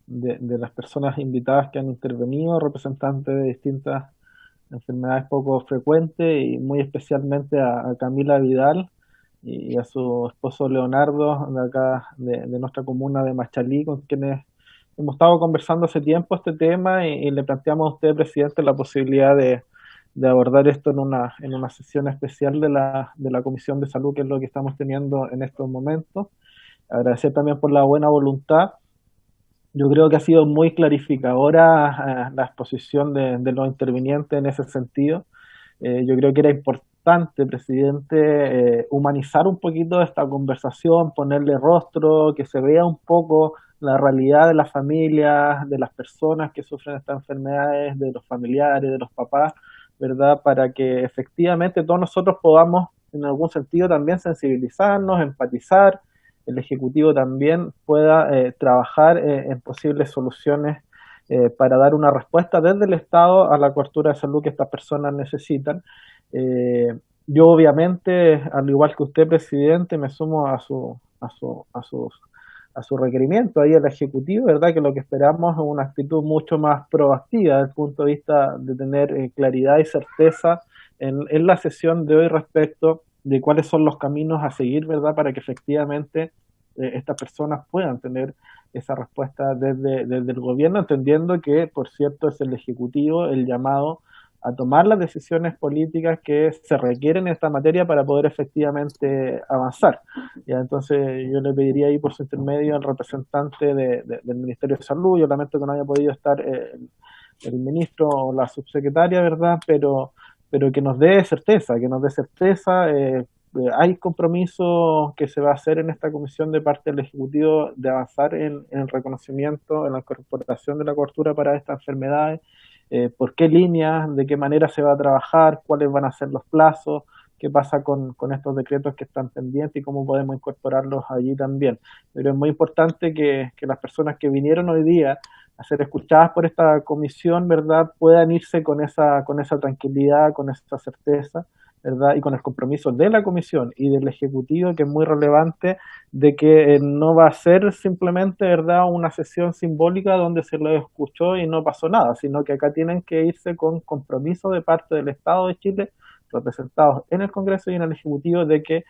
de las personas invitadas que han intervenido, representantes de distintas enfermedades poco frecuentes y muy especialmente a Camila Vidal y a su esposo Leonardo de acá de nuestra comuna de Machalí, con quienes hemos estado conversando hace tiempo este tema y le planteamos a usted, presidente, la posibilidad de abordar esto en una sesión especial de la Comisión de Salud, que es lo que estamos teniendo en estos momentos. Agradecer también por la buena voluntad. Yo creo que ha sido muy clarificadora la exposición de los intervinientes en ese sentido. Yo creo que era importante, presidente, humanizar un poquito esta conversación, ponerle rostro, que se vea un poco la realidad de las familias, de las personas que sufren estas enfermedades, de los familiares, de los papás, ¿verdad? Para que efectivamente todos nosotros podamos, en algún sentido, también sensibilizarnos, empatizar, el Ejecutivo también pueda trabajar en posibles soluciones para dar una respuesta desde el Estado a la cobertura de salud que estas personas necesitan. Yo obviamente, al igual que usted, presidente, me sumo a su requerimiento ahí al Ejecutivo, ¿verdad? Que lo que esperamos es una actitud mucho más proactiva desde el punto de vista de tener claridad y certeza en la sesión de hoy respecto de cuáles son los caminos a seguir, ¿verdad? Para que efectivamente estas personas puedan tener esa respuesta desde el gobierno, entendiendo que, por cierto, es el Ejecutivo el llamado a tomar las decisiones políticas que se requieren en esta materia para poder efectivamente avanzar. Ya, entonces yo le pediría ahí por su intermedio al representante del Ministerio de Salud. Yo lamento que no haya podido estar el ministro o la subsecretaria, ¿verdad? Pero que nos dé certeza, hay compromiso que se va a hacer en esta comisión de parte del Ejecutivo de avanzar en el reconocimiento, en la incorporación de la cobertura para estas enfermedades, por qué líneas, de qué manera se va a trabajar, cuáles van a ser los plazos, qué pasa con estos decretos que están pendientes y cómo podemos incorporarlos allí también. Pero es muy importante que las personas que vinieron hoy día a ser escuchadas por esta comisión, ¿verdad?, puedan irse con esa tranquilidad, con esa certeza, ¿verdad?, y con el compromiso de la comisión y del Ejecutivo, que es muy relevante, de que no va a ser simplemente, ¿verdad?, una sesión simbólica donde se lo escuchó y no pasó nada, sino que acá tienen que irse con compromiso de parte del Estado de Chile, representados en el Congreso y en el Ejecutivo, de que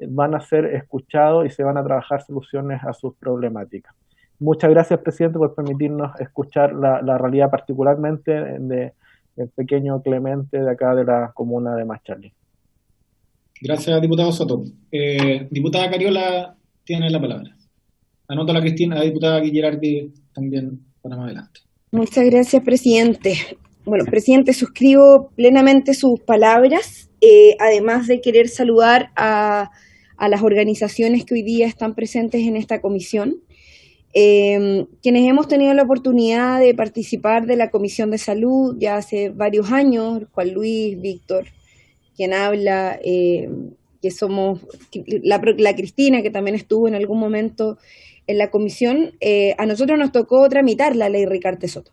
van a ser escuchados y se van a trabajar soluciones a sus problemáticas. Muchas gracias, presidente, por permitirnos escuchar la realidad particularmente del pequeño Clemente de acá de la comuna de Machalí. Gracias, diputado Soto. Diputada Cariola tiene la palabra. Anoto a la diputada Guillerardi también para más adelante. Muchas gracias, presidente. Bueno, presidente, suscribo plenamente sus palabras, además de querer saludar a las organizaciones que hoy día están presentes en esta comisión. Quienes hemos tenido la oportunidad de participar de la Comisión de Salud ya hace varios años, Juan Luis, Víctor, quien habla, que somos la Cristina, que también estuvo en algún momento en la comisión, a nosotros nos tocó tramitar la ley Ricarte Soto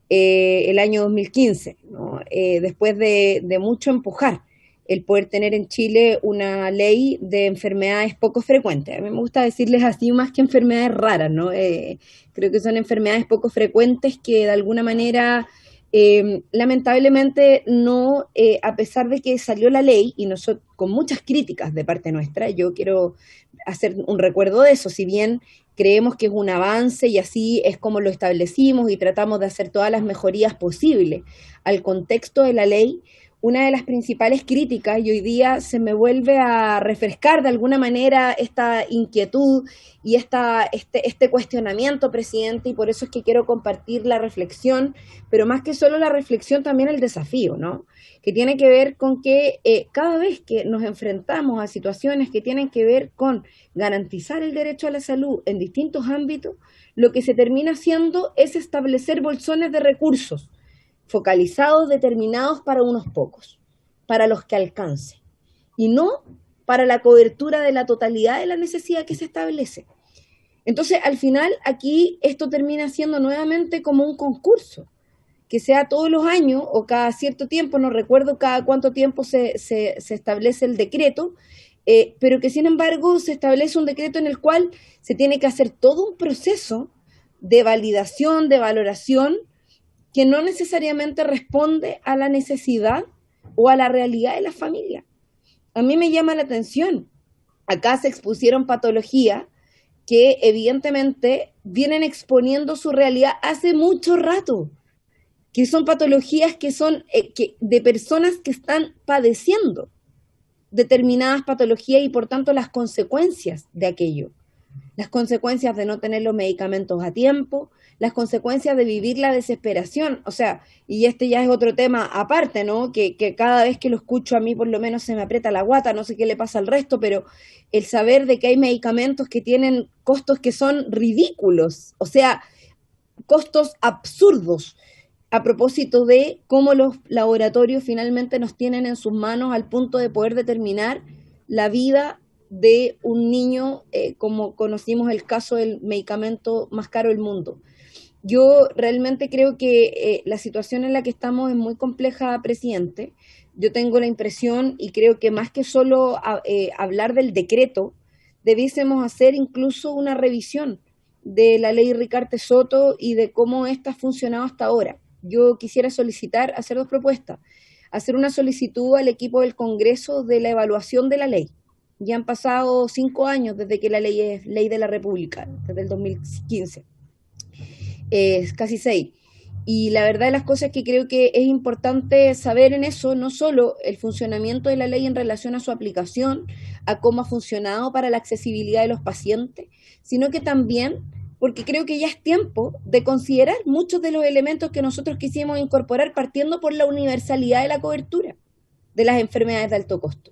el año 2015, ¿no? Después de mucho empujar el poder tener en Chile una ley de enfermedades poco frecuentes. A mí me gusta decirles así más que enfermedades raras, ¿no? Creo que son enfermedades poco frecuentes que de alguna manera Lamentablemente no, a pesar de que salió la ley, y nosotros con muchas críticas de parte nuestra, yo quiero hacer un recuerdo de eso, si bien creemos que es un avance y así es como lo establecimos y tratamos de hacer todas las mejorías posibles al contexto de la ley, una de las principales críticas, y hoy día se me vuelve a refrescar de alguna manera esta inquietud y este cuestionamiento, presidente, y por eso es que quiero compartir la reflexión, pero más que solo la reflexión, también el desafío, ¿no? Que tiene que ver con que cada vez que nos enfrentamos a situaciones que tienen que ver con garantizar el derecho a la salud en distintos ámbitos, lo que se termina haciendo es establecer bolsones de recursos focalizados, determinados para unos pocos, para los que alcance, y no para la cobertura de la totalidad de la necesidad que se establece. Entonces, al final, aquí esto termina siendo nuevamente como un concurso, que sea todos los años o cada cierto tiempo, no recuerdo cada cuánto tiempo se establece el decreto, pero que sin embargo se establece un decreto en el cual se tiene que hacer todo un proceso de validación, de valoración, que no necesariamente responde a la necesidad o a la realidad de la familia. A mí me llama la atención, acá se expusieron patologías que evidentemente vienen exponiendo su realidad hace mucho rato, que son patologías que son de personas que están padeciendo determinadas patologías y por tanto las consecuencias de aquello. Las consecuencias de no tener los medicamentos a tiempo, las consecuencias de vivir la desesperación, o sea, y este ya es otro tema aparte, ¿no? Que cada vez que lo escucho a mí por lo menos se me aprieta la guata, no sé qué le pasa al resto, pero el saber de que hay medicamentos que tienen costos que son ridículos, o sea, costos absurdos, a propósito de cómo los laboratorios finalmente nos tienen en sus manos al punto de poder determinar la vida de un niño, como conocimos el caso del medicamento más caro del mundo. Yo realmente creo que la situación en la que estamos es muy compleja, presidente. Yo tengo la impresión y creo que más que solo hablar del decreto, debiésemos hacer incluso una revisión de la ley Ricarte Soto y de cómo ésta ha funcionado hasta ahora. Yo quisiera hacer dos propuestas. Hacer una solicitud al equipo del Congreso de la evaluación de la ley. Ya han pasado 5 años desde que la ley es ley de la República, desde el 2015, casi 6. Y la verdad de las cosas es que creo que es importante saber en eso no solo el funcionamiento de la ley en relación a su aplicación, a cómo ha funcionado para la accesibilidad de los pacientes, sino que también porque creo que ya es tiempo de considerar muchos de los elementos que nosotros quisimos incorporar partiendo por la universalidad de la cobertura de las enfermedades de alto costo.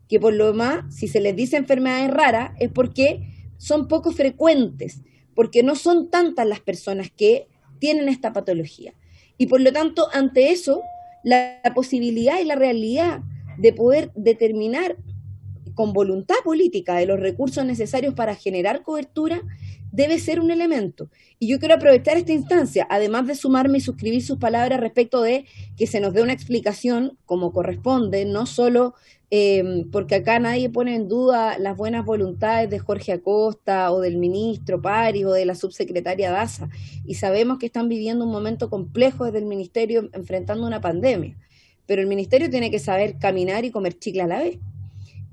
Que por lo demás, si se les dice enfermedades raras, es porque son poco frecuentes, porque no son tantas las personas que tienen esta patología. Y por lo tanto, ante eso, la posibilidad y la realidad de poder determinar con voluntad política de los recursos necesarios para generar cobertura debe ser un elemento. Y yo quiero aprovechar esta instancia, además de sumarme y suscribir sus palabras respecto de que se nos dé una explicación como corresponde, no solo porque acá nadie pone en duda las buenas voluntades de Jorge Acosta o del ministro París o de la subsecretaria Daza, y sabemos que están viviendo un momento complejo desde el ministerio enfrentando una pandemia, pero el ministerio tiene que saber caminar y comer chicle a la vez.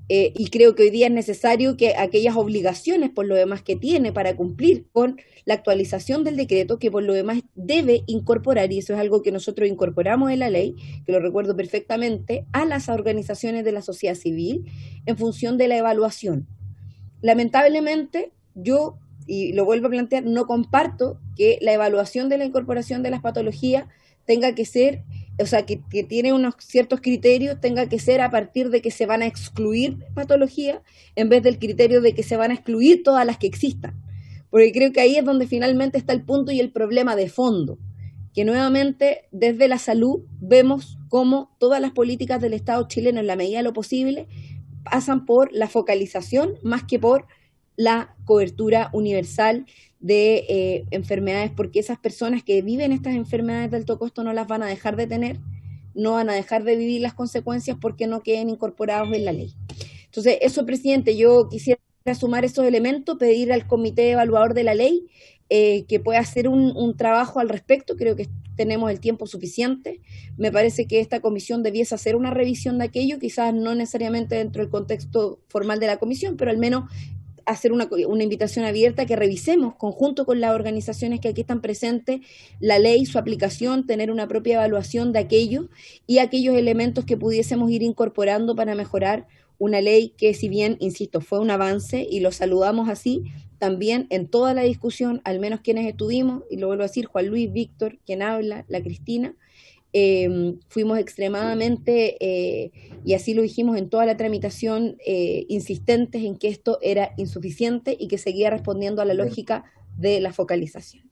Y creo que hoy día es necesario que aquellas obligaciones por lo demás que tiene para cumplir con la actualización del decreto, que por lo demás debe incorporar, y eso es algo que nosotros incorporamos en la ley, que lo recuerdo perfectamente, a las organizaciones de la sociedad civil en función de la evaluación. Lamentablemente, yo, y lo vuelvo a plantear, no comparto que la evaluación de la incorporación de las patologías tenga que ser, o sea, que tiene unos ciertos criterios, tenga que ser a partir de que se van a excluir patologías, en vez del criterio de que se van a excluir todas las que existan. Porque creo que ahí es donde finalmente está el punto y el problema de fondo, que nuevamente desde la salud vemos cómo todas las políticas del Estado chileno, en la medida de lo posible, pasan por la focalización más que por la cobertura universal de enfermedades, porque esas personas que viven estas enfermedades de alto costo no las van a dejar de tener, no van a dejar de vivir las consecuencias porque no queden incorporados en la ley. Entonces, eso, presidente, yo quisiera sumar esos elementos, pedir al comité evaluador de la ley que pueda hacer un trabajo al respecto. Creo que tenemos el tiempo suficiente. Me parece que esta comisión debiese hacer una revisión de aquello, quizás no necesariamente dentro del contexto formal de la comisión, pero al menos hacer una invitación abierta que revisemos conjunto con las organizaciones que aquí están presentes la ley, su aplicación, tener una propia evaluación de aquello y aquellos elementos que pudiésemos ir incorporando para mejorar una ley que, si bien, insisto, fue un avance y lo saludamos así, también en toda la discusión, al menos quienes estuvimos, y lo vuelvo a decir, Juan Luis, Víctor, quien habla, la Cristina, fuimos extremadamente, y así lo dijimos en toda la tramitación, insistentes en que esto era insuficiente y que seguía respondiendo a la lógica de la focalización.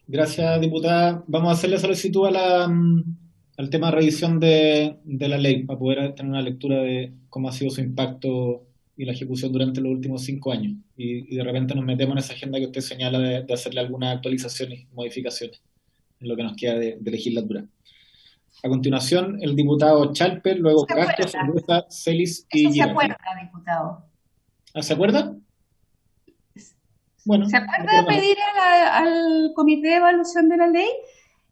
Gracias, diputada. Vamos a hacerle solicitud al tema de revisión de la ley para poder tener una lectura de cómo ha sido su impacto y la ejecución durante los últimos 5 años. Y de repente nos metemos en esa agenda que usted señala de hacerle algunas actualizaciones y modificaciones en lo que nos queda de legislatura. A continuación, el diputado Chalper, luego Castro, Sangüesa, Celis y Eso se acuerda, diputado. ¿Se acuerda? Bueno, ¿se acuerda de pedir al Comité de Evaluación de la Ley?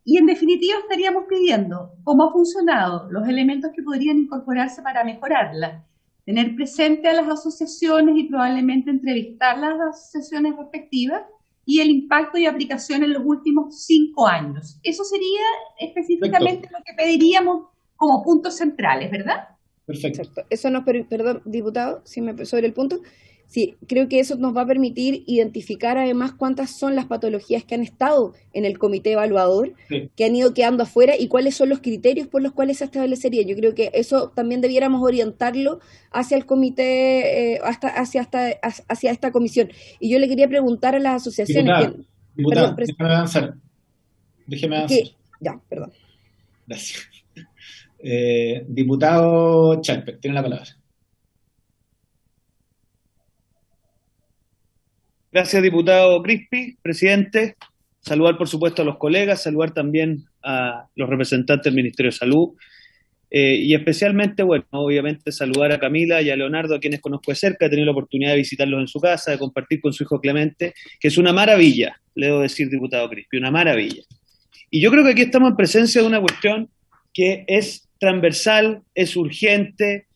Y en definitiva estaríamos pidiendo cómo ha funcionado, los elementos que podrían incorporarse para mejorarla, tener presente a las asociaciones y probablemente entrevistar las asociaciones respectivas y el impacto y aplicación en los últimos 5 años. Eso sería específicamente lo que pediríamos como puntos centrales, ¿verdad? Perfecto. Exacto. Eso nos perdón, diputado, sobre el punto. Sí, creo que eso nos va a permitir identificar además cuántas son las patologías que han estado en el comité evaluador, sí, que han ido quedando afuera y cuáles son los criterios por los cuales se establecería. Yo creo que eso también debiéramos orientarlo hacia el comité, hacia esta comisión. Y yo le quería preguntar a las asociaciones... Diputada, déjeme avanzar. Ya, perdón. Gracias. Diputado Chalper, tiene la palabra. Gracias, diputado Crispi, presidente. Saludar, por supuesto, a los colegas, saludar también a los representantes del Ministerio de Salud y especialmente, bueno, obviamente saludar a Camila y a Leonardo, a quienes conozco de cerca. He tenido la oportunidad de visitarlos en su casa, de compartir con su hijo Clemente, que es una maravilla, le debo decir, diputado Crispi, una maravilla. Y yo creo que aquí estamos en presencia de una cuestión que es transversal, es urgente,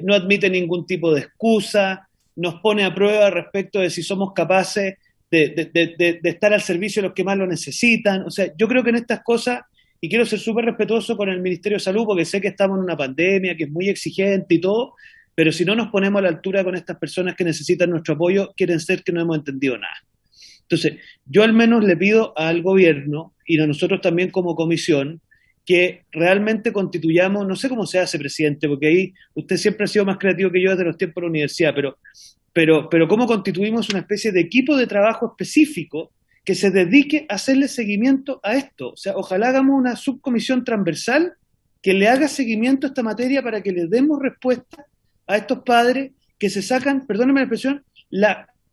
no admite ningún tipo de excusa, nos pone a prueba respecto de si somos capaces de estar al servicio de los que más lo necesitan. O sea, yo creo que en estas cosas, y quiero ser súper respetuoso con el Ministerio de Salud, porque sé que estamos en una pandemia, que es muy exigente y todo, pero si no nos ponemos a la altura con estas personas que necesitan nuestro apoyo, quieren ser que no hemos entendido nada. Entonces, yo al menos le pido al gobierno, y a nosotros también como comisión, que realmente constituyamos, no sé cómo se hace, presidente, porque ahí usted siempre ha sido más creativo que yo desde los tiempos de la universidad, pero cómo constituimos una especie de equipo de trabajo específico que se dedique a hacerle seguimiento a esto. O sea, ojalá hagamos una subcomisión transversal que le haga seguimiento a esta materia para que le demos respuesta a estos padres que se sacan, perdónenme la expresión,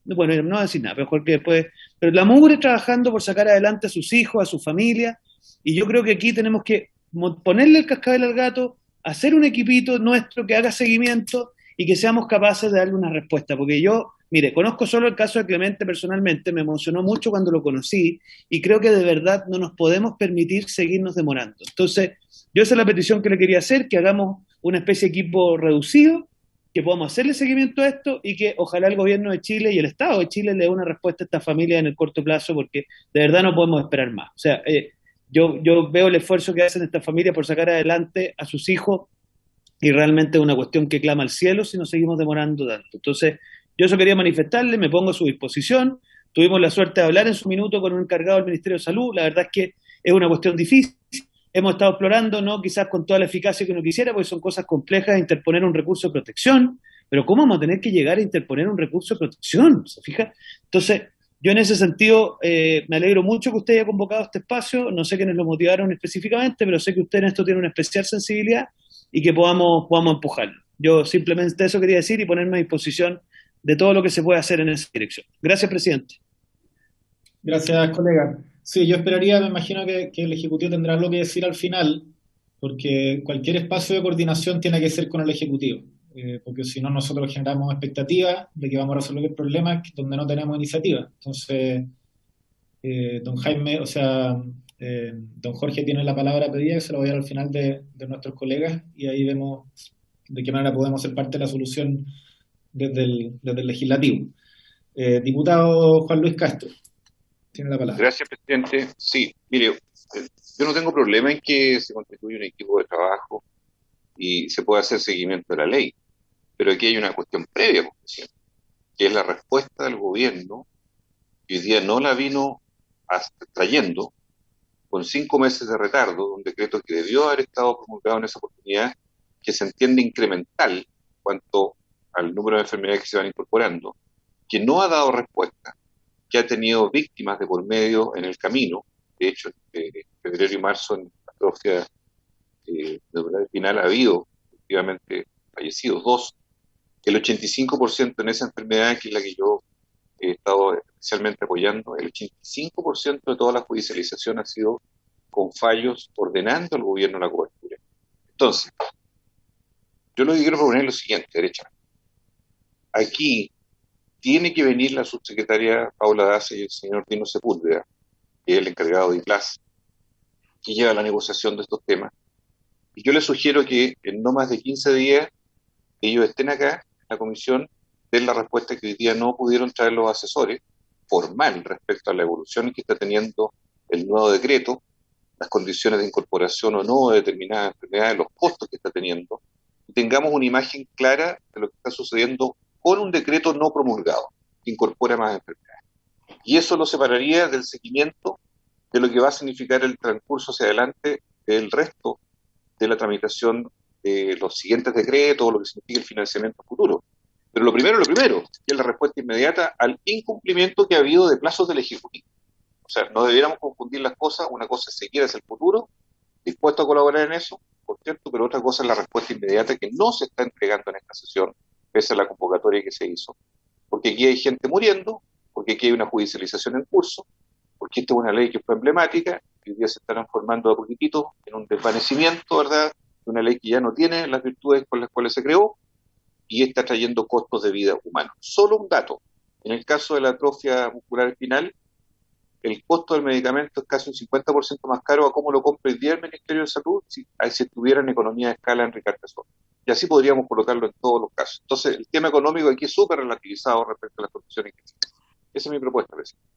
bueno, no voy a decir nada, mejor que después, pero la mugre trabajando por sacar adelante a sus hijos, a su familia. Y yo creo que aquí tenemos que ponerle el cascabel al gato, hacer un equipito nuestro que haga seguimiento y que seamos capaces de darle una respuesta. Porque yo, mire, conozco solo el caso de Clemente personalmente, me emocionó mucho cuando lo conocí y creo que de verdad no nos podemos permitir seguirnos demorando. Entonces, yo esa es la petición que le quería hacer, que hagamos una especie de equipo reducido, que podamos hacerle seguimiento a esto y que ojalá el gobierno de Chile y el Estado de Chile le dé una respuesta a esta familia en el corto plazo, porque de verdad no podemos esperar más. O sea, yo veo el esfuerzo que hacen estas familias por sacar adelante a sus hijos y realmente es una cuestión que clama al cielo si nos seguimos demorando tanto. Entonces, yo eso quería manifestarle, me pongo a su disposición. Tuvimos la suerte de hablar en su minuto con un encargado del Ministerio de Salud. La verdad es que es una cuestión difícil. Hemos estado explorando, no quizás con toda la eficacia que uno quisiera, porque son cosas complejas, interponer un recurso de protección. Pero ¿cómo vamos a tener que llegar a interponer un recurso de protección? ¿Se fija? Entonces, yo en ese sentido me alegro mucho que usted haya convocado este espacio. No sé quiénes lo motivaron específicamente, pero sé que usted en esto tiene una especial sensibilidad y que podamos empujarlo. Yo simplemente eso quería decir y ponerme a disposición de todo lo que se puede hacer en esa dirección. Gracias, presidente. Gracias, colega. Sí, yo esperaría, me imagino que el Ejecutivo tendrá algo que decir al final, porque cualquier espacio de coordinación tiene que ser con el Ejecutivo. Porque si no nosotros generamos expectativas de que vamos a resolver el problema donde no tenemos iniciativa. Entonces, Don Jaime, don Jorge tiene la palabra pedida, que se la voy a dar al final de nuestros colegas, y ahí vemos de qué manera podemos ser parte de la solución desde el legislativo. Diputado Juan Luis Castro, tiene la palabra. Gracias, presidente. Sí, mire, yo no tengo problema en que se constituya un equipo de trabajo y se pueda hacer seguimiento de la ley, pero aquí hay una cuestión previa, presidente, que es la respuesta del gobierno, que hoy día no la vino trayendo, con 5 meses de retardo, un decreto que debió haber estado promulgado en esa oportunidad, que se entiende incremental cuanto al número de enfermedades que se van incorporando, que no ha dado respuesta, que ha tenido víctimas de por medio en el camino. De hecho, en febrero y marzo en atrofia neuronal espinal ha habido efectivamente fallecidos 2, el 85% en esa enfermedad, que es la que yo he estado especialmente apoyando, el 85% de toda la judicialización ha sido con fallos ordenando al gobierno la cobertura. Entonces, yo lo que quiero proponer es lo siguiente, derechamente. Aquí tiene que venir la subsecretaria Paula Daza y el señor Dino Sepúlveda, que es el encargado de IPLAS, que lleva la negociación de estos temas. Y yo les sugiero que en no más de 15 días ellos estén acá en la comisión, den la respuesta que hoy día no pudieron traer los asesores, formal respecto a la evolución que está teniendo el nuevo decreto, las condiciones de incorporación o no de determinadas enfermedades, los costos que está teniendo, y tengamos una imagen clara de lo que está sucediendo con un decreto no promulgado, que incorpora más enfermedades. Y eso lo separaría del seguimiento de lo que va a significar el transcurso hacia adelante del resto de la tramitación de los siguientes decretos, lo que significa el financiamiento futuro. Pero lo primero, que es la respuesta inmediata al incumplimiento que ha habido de plazos del Ejecutivo. O sea, no debiéramos confundir las cosas. Una cosa es seguir hacia el futuro, dispuesto a colaborar en eso, por cierto, pero otra cosa es la respuesta inmediata que no se está entregando en esta sesión, pese a la convocatoria que se hizo. Porque aquí hay gente muriendo, porque aquí hay una judicialización en curso, porque esta es una ley que fue emblemática, y hoy día se está transformando a poquitito en un desvanecimiento, ¿verdad?, de una ley que ya no tiene las virtudes con las cuales se creó, y está trayendo costos de vida humanos. Solo un dato: en el caso de la atrofia muscular espinal, el costo del medicamento es casi un 50% más caro a cómo lo compra el día el Ministerio de Salud si estuviera en economía de escala en Ricardo Sol. Y así podríamos colocarlo en todos los casos. Entonces, el tema económico aquí es súper relativizado respecto a las condiciones que existen. Esa es mi propuesta, presidente.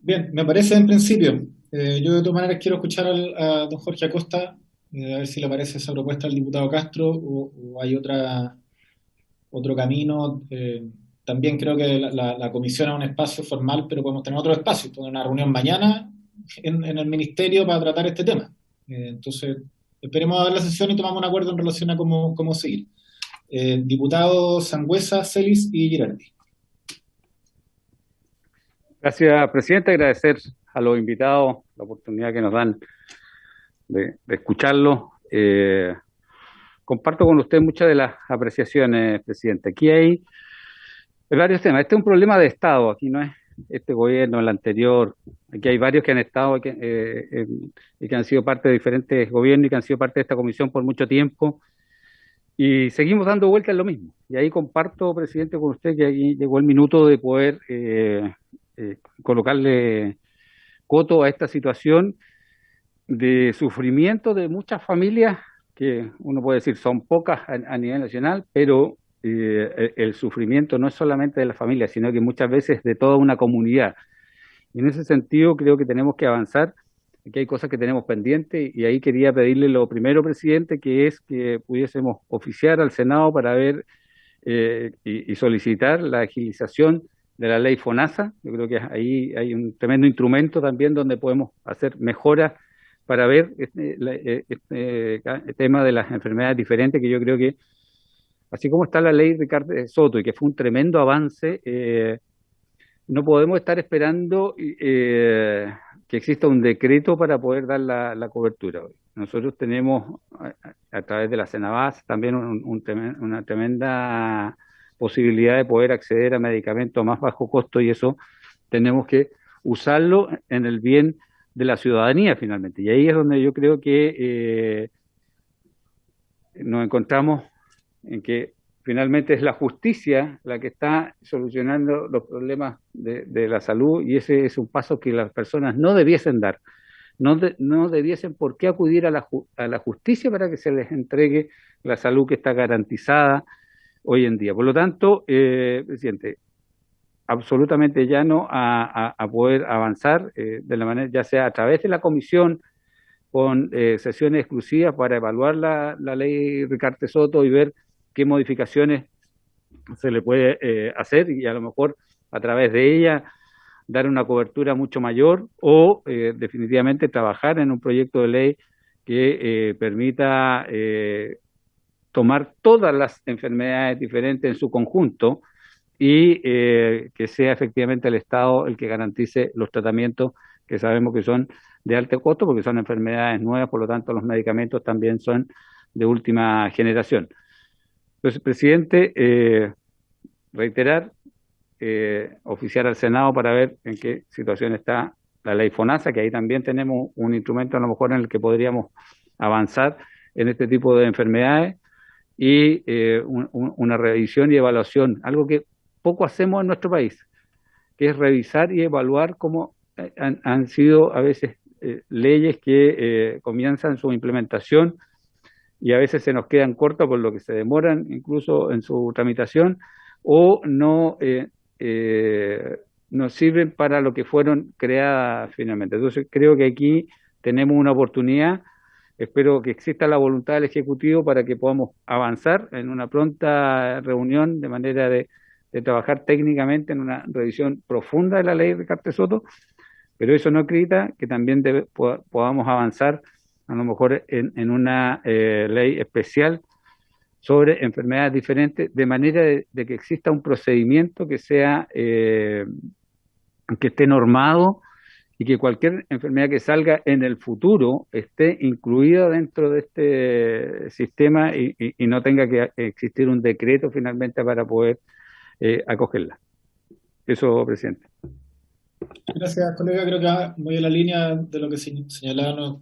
Bien, me parece en principio. Yo de todas maneras quiero escuchar a don Jorge Acosta, a ver si le parece esa propuesta al diputado Castro o hay otro camino. También creo que la comisión es un espacio formal, pero podemos tener otro espacio, tener una reunión mañana en el ministerio para tratar este tema. Entonces, esperemos a ver la sesión y tomamos un acuerdo en relación a cómo seguir. Diputados Sangüesa, Celis y Girardi. Gracias, presidente. Agradecer a los invitados la oportunidad que nos dan de escucharlo. Comparto con usted muchas de las apreciaciones, presidente. Aquí hay varios temas. Este es un problema de Estado. Aquí no es este gobierno, el anterior. Aquí hay varios que han estado y que han sido parte de diferentes gobiernos y que han sido parte de esta comisión por mucho tiempo. Y seguimos dando vueltas en lo mismo. Y ahí comparto, presidente, con usted que ahí llegó el minuto de poder colocarle coto a esta situación de sufrimiento de muchas familias, que uno puede decir son pocas a nivel nacional, pero el sufrimiento no es solamente de la familia, sino que muchas veces de toda una comunidad. Y en ese sentido creo que tenemos que avanzar. Aquí hay cosas que tenemos pendientes y ahí quería pedirle lo primero, presidente, que es que pudiésemos oficiar al Senado para ver y solicitar la agilización de la ley FONASA. Yo creo que ahí hay un tremendo instrumento también donde podemos hacer mejoras para ver este tema de las enfermedades diferentes, que yo creo que, así como está la ley Ricardo Soto, y que fue un tremendo avance, no podemos estar esperando que exista un decreto para poder dar la cobertura. Nosotros tenemos, a través de la Senabas, también una tremenda posibilidad de poder acceder a medicamentos a más bajo costo, y eso tenemos que usarlo en el bien de la ciudadanía finalmente. Y ahí es donde yo creo que nos encontramos en que finalmente es la justicia la que está solucionando los problemas de la salud, y ese es un paso que las personas no debiesen dar. No debiesen por qué acudir a la justicia para que se les entregue la salud que está garantizada hoy en día. Por lo tanto, presidente, absolutamente llano a poder avanzar de la manera, ya sea a través de la comisión, con sesiones exclusivas para evaluar la ley Ricarte Soto y ver qué modificaciones se le puede hacer, y a lo mejor a través de ella dar una cobertura mucho mayor, o definitivamente trabajar en un proyecto de ley que permita tomar todas las enfermedades diferentes en su conjunto, y que sea efectivamente el Estado el que garantice los tratamientos, que sabemos que son de alto costo porque son enfermedades nuevas, por lo tanto los medicamentos también son de última generación. Entonces, presidente, reiterar, oficiar al Senado para ver en qué situación está la ley FONASA, que ahí también tenemos un instrumento a lo mejor en el que podríamos avanzar en este tipo de enfermedades, y una revisión y evaluación, algo que poco hacemos en nuestro país, que es revisar y evaluar cómo han sido a veces leyes que comienzan su implementación y a veces se nos quedan cortas por lo que se demoran incluso en su tramitación, o no sirven para lo que fueron creadas finalmente. Entonces creo que aquí tenemos una oportunidad. Espero que exista la voluntad del Ejecutivo para que podamos avanzar en una pronta reunión de manera de trabajar técnicamente en una revisión profunda de la ley Ricarte Soto, pero eso no quita que también podamos avanzar a lo mejor en una ley especial sobre enfermedades diferentes, de manera de que exista un procedimiento que sea que esté normado, y que cualquier enfermedad que salga en el futuro esté incluida dentro de este sistema, y no tenga que existir un decreto finalmente para poder acogerla. Eso, presidente. Gracias, colega. Creo que voy a la línea de lo que señalaba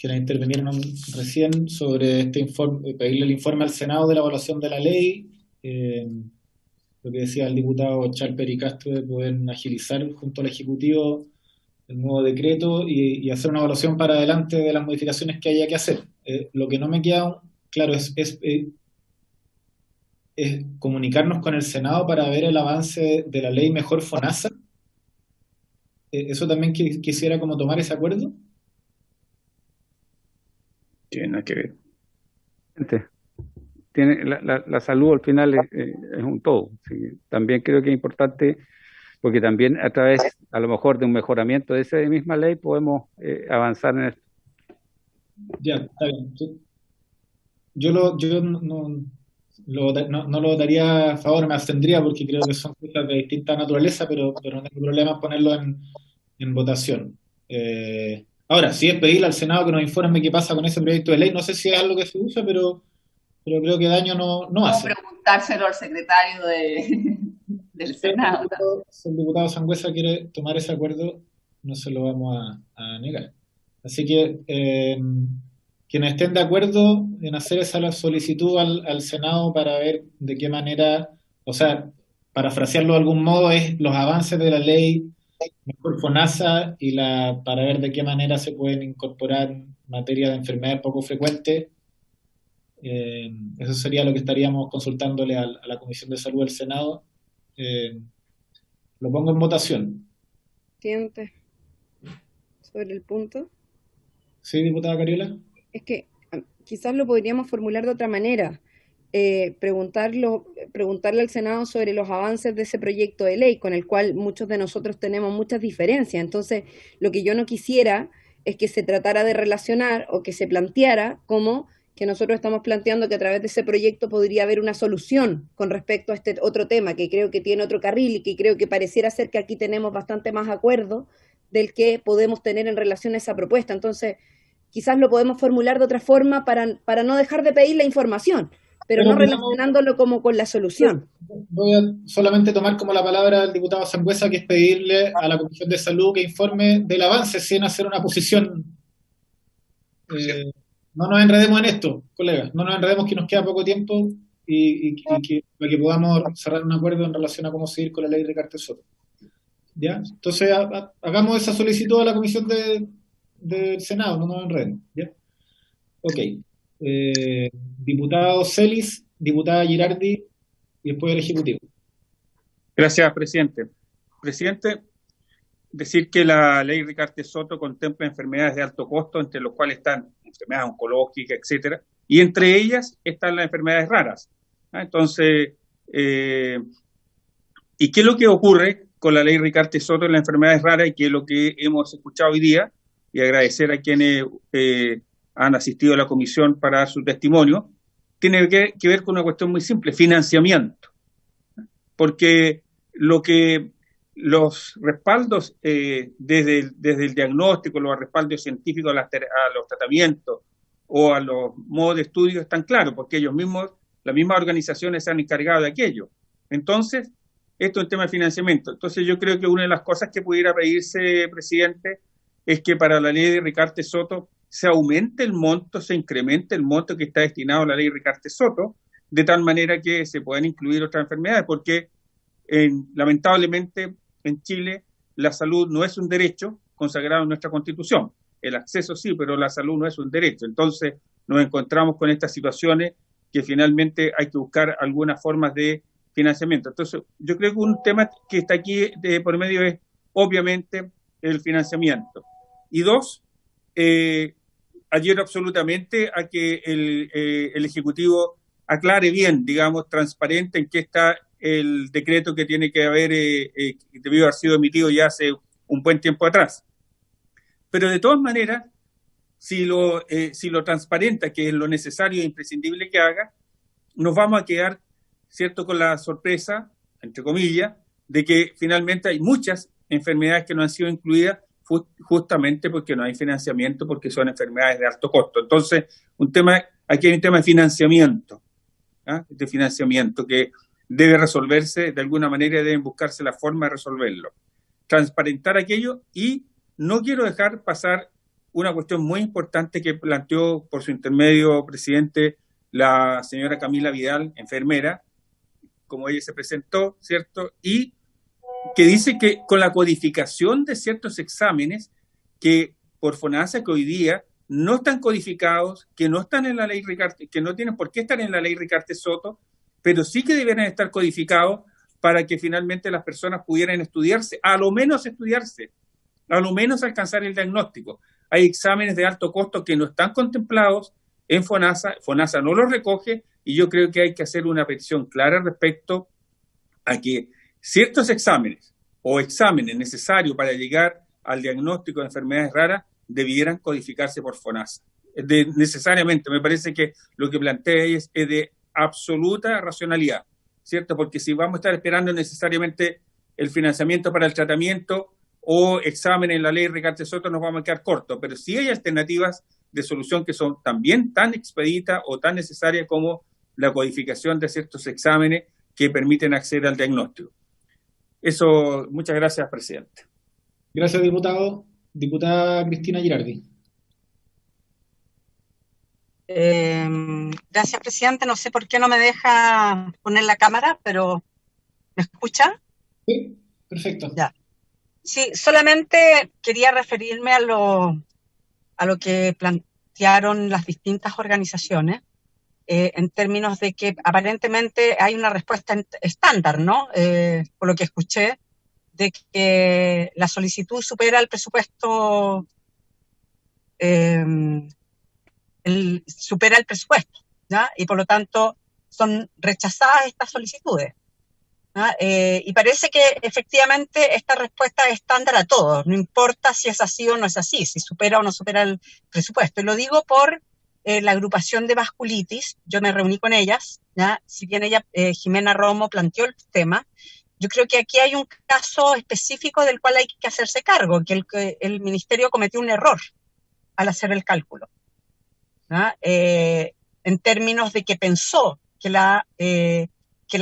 quienes intervinieron recién sobre este informe, pedirle el informe al Senado de la evaluación de la ley, lo que decía el diputado Chalper y Castro, de poder agilizar junto al Ejecutivo el nuevo decreto y hacer una evaluación para adelante de las modificaciones que haya que hacer. Lo que no me queda claro es comunicarnos con el Senado para ver el avance de la ley Mejor FONASA. Eso también quisiera como tomar ese acuerdo. Tiene nada que ver. La salud al final es un todo. ¿Sí? También creo que es importante, porque también a través, a lo mejor, de un mejoramiento de esa misma ley podemos avanzar en esto. Ya, está bien. Yo no lo votaría a favor, me abstendría, porque creo que son cosas de distinta naturaleza, pero no tengo problema en ponerlo en votación. Ahora, si es pedirle al Senado que nos informe qué pasa con ese proyecto de ley, no sé si es algo que se usa, pero creo que daño no hace. Preguntárselo al secretario del Senado. Si el diputado Sangüesa quiere tomar ese acuerdo, no se lo vamos a negar. Así que quienes estén de acuerdo en hacer esa solicitud al Senado para ver de qué manera, o sea, parafrasearlo de algún modo, es los avances de la ley Mejor FONASA para ver de qué manera se pueden incorporar materia de enfermedades poco frecuentes. Eso sería lo que estaríamos consultándole a la Comisión de Salud del Senado. Lo pongo en votación. Presidente, sobre el punto. Sí, diputada Cariola. Es que quizás lo podríamos formular de otra manera. Preguntarle al Senado sobre los avances de ese proyecto de ley, con el cual muchos de nosotros tenemos muchas diferencias. Entonces, lo que yo no quisiera es que se tratara de relacionar, o que se planteara como que nosotros estamos planteando que a través de ese proyecto podría haber una solución con respecto a este otro tema, que creo que tiene otro carril, y que creo que pareciera ser que aquí tenemos bastante más acuerdo del que podemos tener en relación a esa propuesta. Entonces, quizás lo podemos formular de otra forma para no dejar de pedir la información, pero no relacionándolo como con la solución. Voy a solamente tomar como la palabra del diputado Sangüesa, que es pedirle a la Comisión de Salud que informe del avance sin hacer una posición. No nos enredemos en esto, colegas, no nos enredemos, que nos queda poco tiempo. para que podamos cerrar un acuerdo en relación a cómo seguir con la ley Ricardo Soto. ¿Ya? Entonces, hagamos esa solicitud a la comisión del Senado, no nos enreden. ¿Ya? Ok. Diputado Celis, diputada Girardi y después el Ejecutivo. Gracias, presidente. Presidente, decir que la ley Ricardo Soto contempla enfermedades de alto costo, entre los cuales están enfermedades oncológicas, etcétera, y entre ellas están las enfermedades raras. Entonces, ¿y qué es lo que ocurre con la ley Ricardo Soto en las enfermedades raras y qué es lo que hemos escuchado hoy día? Y agradecer a quienes han asistido a la comisión para dar su testimonio. Tiene que ver con una cuestión muy simple, financiamiento. Porque los respaldos desde el diagnóstico, los respaldos científicos a los tratamientos o a los modos de estudio están claros, porque ellos mismos, las mismas organizaciones se han encargado de aquello. Entonces, esto es un tema de financiamiento. Entonces, yo creo que una de las cosas que pudiera pedirse, presidente, es que para la ley de Ricardo Soto se aumente el monto, se incremente el monto que está destinado a la ley Ricardo Soto, de tal manera que se puedan incluir otras enfermedades, porque lamentablemente en Chile la salud no es un derecho consagrado en nuestra Constitución. El acceso sí, pero la salud no es un derecho. Entonces nos encontramos con estas situaciones que finalmente hay que buscar algunas formas de financiamiento. Entonces yo creo que un tema que está aquí por medio es obviamente el financiamiento. Y dos, adhiero absolutamente a que el Ejecutivo aclare bien, digamos, transparente en qué está el decreto que tiene que haber debido haber sido emitido ya hace un buen tiempo atrás. Pero de todas maneras, si lo transparenta, que es lo necesario e imprescindible que haga, nos vamos a quedar, ¿cierto?, con la sorpresa, entre comillas, de que finalmente hay muchas enfermedades que no han sido incluidas justamente porque no hay financiamiento, porque son enfermedades de alto costo. Entonces, aquí hay un tema de financiamiento, de financiamiento que debe resolverse de alguna manera, deben buscarse la forma de resolverlo. Transparentar aquello, y no quiero dejar pasar una cuestión muy importante que planteó por su intermedio, presidente, la señora Camila Vidal, enfermera, como ella se presentó, ¿cierto? Y que dice que con la codificación de ciertos exámenes que por FONASA, que hoy día no están codificados, que no están en la ley Ricardo, que no tienen por qué estar en la ley Ricardo Soto, pero sí que deberían estar codificados para que finalmente las personas pudieran estudiarse, a lo menos alcanzar el diagnóstico. Hay exámenes de alto costo que no están contemplados en FONASA no los recoge, y yo creo que hay que hacer una petición clara respecto a que ciertos exámenes o exámenes necesarios para llegar al diagnóstico de enfermedades raras debieran codificarse por FONASA. Necesariamente, me parece que lo que plantea ella es de absoluta racionalidad, ¿cierto? Porque si vamos a estar esperando necesariamente el financiamiento para el tratamiento o examen en la ley Ricardo Soto, nos vamos a quedar cortos, pero sí hay alternativas de solución que son también tan expeditas o tan necesarias como la codificación de ciertos exámenes que permiten acceder al diagnóstico. Eso, muchas gracias, presidente. Gracias, diputado. Diputada Cristina Girardi. Gracias, presidente. No sé por qué no me deja poner la cámara, pero ¿me escucha? Sí, perfecto. Ya. Sí, solamente quería referirme a lo que plantearon las distintas organizaciones, en términos de que aparentemente hay una respuesta estándar, ¿no? Por lo que escuché, de que la solicitud supera el presupuesto, supera el presupuesto, ¿ya? Y por lo tanto son rechazadas estas solicitudes, ¿ya? Y parece que efectivamente esta respuesta es estándar a todos, no importa si es así o no es así, si supera o no supera el presupuesto. Y lo digo por la agrupación de vasculitis. Yo me reuní con ellas, ¿ya? Si bien ella, Jimena Romo, planteó el tema, yo creo que aquí hay un caso específico del cual hay que hacerse cargo, que el ministerio cometió un error al hacer el cálculo, ¿ya? En términos de que pensó que la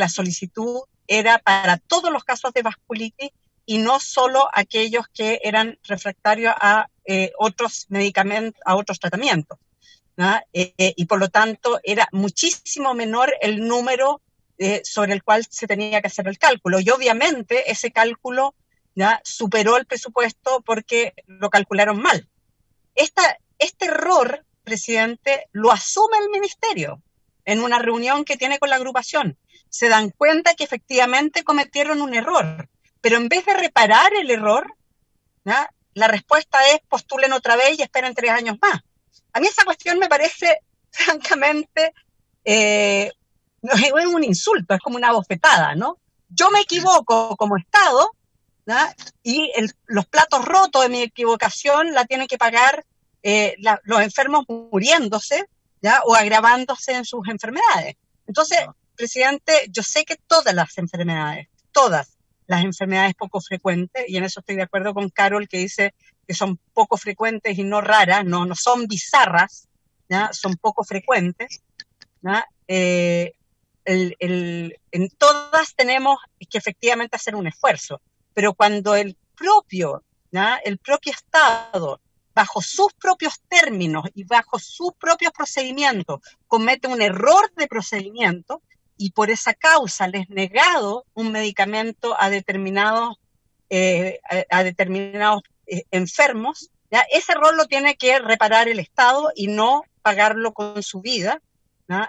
solicitud era para todos los casos de vasculitis y no solo aquellos que eran refractarios a otros medicamentos, a otros tratamientos. ¿no? Y por lo tanto era muchísimo menor el número sobre el cual se tenía que hacer el cálculo. Y obviamente ese cálculo ¿ya? Superó el presupuesto porque lo calcularon mal. Este error, presidente, lo asume el ministerio en una reunión que tiene con la agrupación. Se dan cuenta que efectivamente cometieron un error, pero en vez de reparar el error, ¿ya? La respuesta es postulen otra vez y esperen 3 años más. A mí esa cuestión me parece, francamente, no es un insulto, es como una bofetada, ¿no? Yo me equivoco como Estado, ¿no? Y los platos rotos de mi equivocación la tienen que pagar los enfermos muriéndose, ¿ya? O agravándose en sus enfermedades. Entonces, presidente, yo sé que todas las enfermedades poco frecuentes, y en eso estoy de acuerdo con Carol, que dice que son poco frecuentes y no raras, no son bizarras, ¿ya? Son poco frecuentes, ¿ya? En todas tenemos que efectivamente hacer un esfuerzo, pero cuando el propio Estado, bajo sus propios términos y bajo sus propios procedimientos, comete un error de procedimiento y por esa causa les negado un medicamento a determinados enfermos, ¿ya? Ese error lo tiene que reparar el Estado y no pagarlo con su vida, ¿no?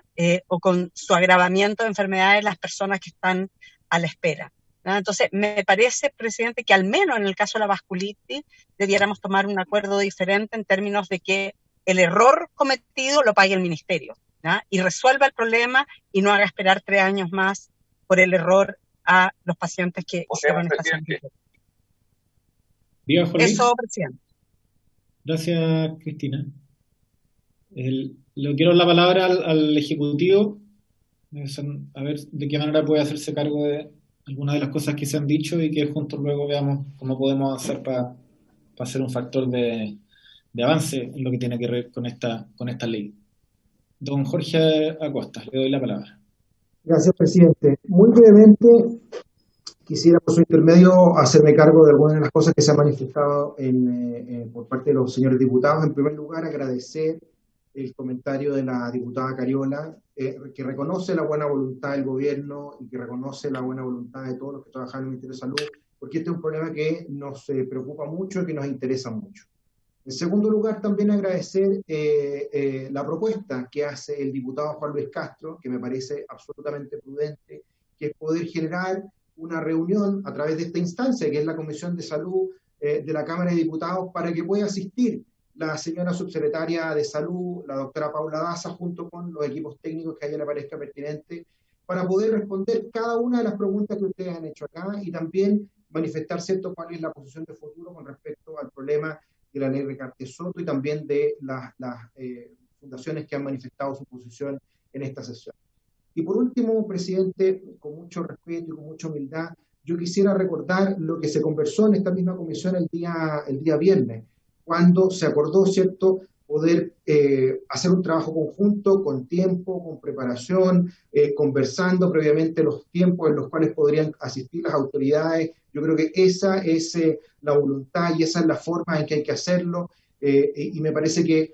O con su agravamiento de enfermedades las personas que están a la espera, ¿no? Entonces, me parece, presidente, que al menos en el caso de la vasculitis debiéramos tomar un acuerdo diferente en términos de que el error cometido lo pague el ministerio, ¿no? Y resuelva el problema y no haga esperar 3 años más por el error a los pacientes que hicieron esta solicitud. Eso, presidente. Gracias, Cristina. Le quiero la palabra al Ejecutivo, a ver de qué manera puede hacerse cargo de algunas de las cosas que se han dicho y que juntos luego veamos cómo podemos hacer para ser un factor de avance en lo que tiene que ver con esta ley. Don Jorge Acosta, le doy la palabra. Gracias, presidente. Muy brevemente, quisiera por su intermedio hacerme cargo de algunas de las cosas que se han manifestado por parte de los señores diputados. En primer lugar, agradecer el comentario de la diputada Cariola, que reconoce la buena voluntad del gobierno y que reconoce la buena voluntad de todos los que trabajan en el Ministerio de Salud, porque este es un problema que nos preocupa mucho y que nos interesa mucho. En segundo lugar, también agradecer la propuesta que hace el diputado Juan Luis Castro, que me parece absolutamente prudente, que es poder generar una reunión a través de esta instancia, que es la Comisión de Salud de la Cámara de Diputados, para que pueda asistir la señora subsecretaria de Salud, la doctora Paula Daza, junto con los equipos técnicos que a ella le parezca pertinente, para poder responder cada una de las preguntas que ustedes han hecho acá y también manifestar cuál es la posición de futuro con respecto al problema de la ley Recarte-Soto y también de las fundaciones que han manifestado su posición en esta sesión. Y por último, presidente, con mucho respeto y con mucha humildad, yo quisiera recordar lo que se conversó en esta misma comisión el día viernes, cuando se acordó, ¿cierto?, poder hacer un trabajo conjunto, con tiempo, con preparación, conversando previamente los tiempos en los cuales podrían asistir las autoridades. Yo creo que esa es la voluntad y esa es la forma en que hay que hacerlo, y me parece que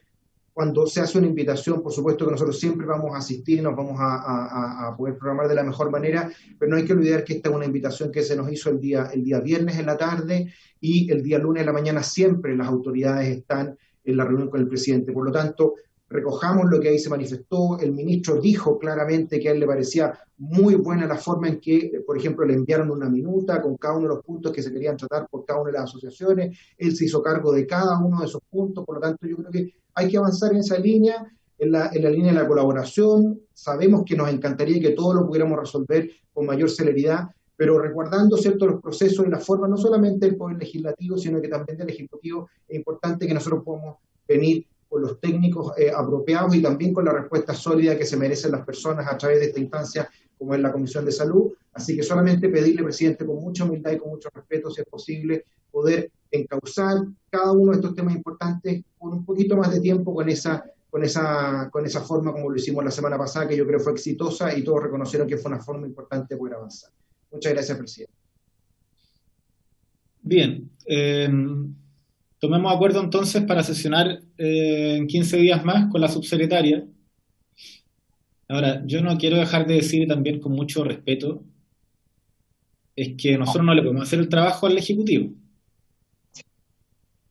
cuando se hace una invitación, por supuesto que nosotros siempre vamos a asistir, nos vamos a poder programar de la mejor manera, pero no hay que olvidar que esta es una invitación que se nos hizo el día viernes en la tarde y el día lunes en la mañana siempre las autoridades están en la reunión con el presidente. Por lo tanto, recojamos lo que ahí se manifestó. El ministro dijo claramente que a él le parecía muy buena la forma en que, por ejemplo, le enviaron una minuta con cada uno de los puntos que se querían tratar por cada una de las asociaciones. Él se hizo cargo de cada uno de esos puntos. Por lo tanto, yo creo que hay que avanzar en esa línea, en la línea de la colaboración. Sabemos que nos encantaría que todo lo pudiéramos resolver con mayor celeridad, pero resguardando, ¿cierto?, los procesos y la forma, no solamente del Poder Legislativo, sino que también del Ejecutivo. Es importante que nosotros podamos venir con los técnicos apropiados y también con la respuesta sólida que se merecen las personas a través de esta instancia, como es la Comisión de Salud. Así que solamente pedirle, presidente, con mucha humildad y con mucho respeto, si es posible, poder encauzar cada uno de estos temas importantes con un poquito más de tiempo, con esa forma como lo hicimos la semana pasada, que yo creo fue exitosa y todos reconocieron que fue una forma importante de poder avanzar. Muchas gracias, presidente. Bien. tomemos acuerdo entonces para sesionar en 15 días más con la subsecretaria. Ahora, yo no quiero dejar de decir también con mucho respeto, es que nosotros no le podemos hacer el trabajo al Ejecutivo.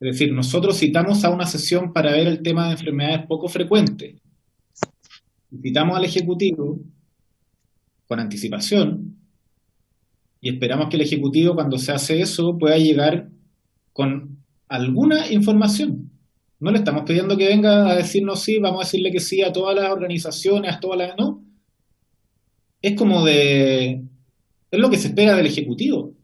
Es decir, nosotros citamos a una sesión para ver el tema de enfermedades poco frecuentes. Citamos al Ejecutivo con anticipación y esperamos que el Ejecutivo, cuando se hace eso, pueda llegar con alguna información. No le estamos pidiendo que venga a decirnos sí, vamos a decirle que sí a todas las organizaciones, a todas las... No. Es como de... Es lo que se espera del Ejecutivo.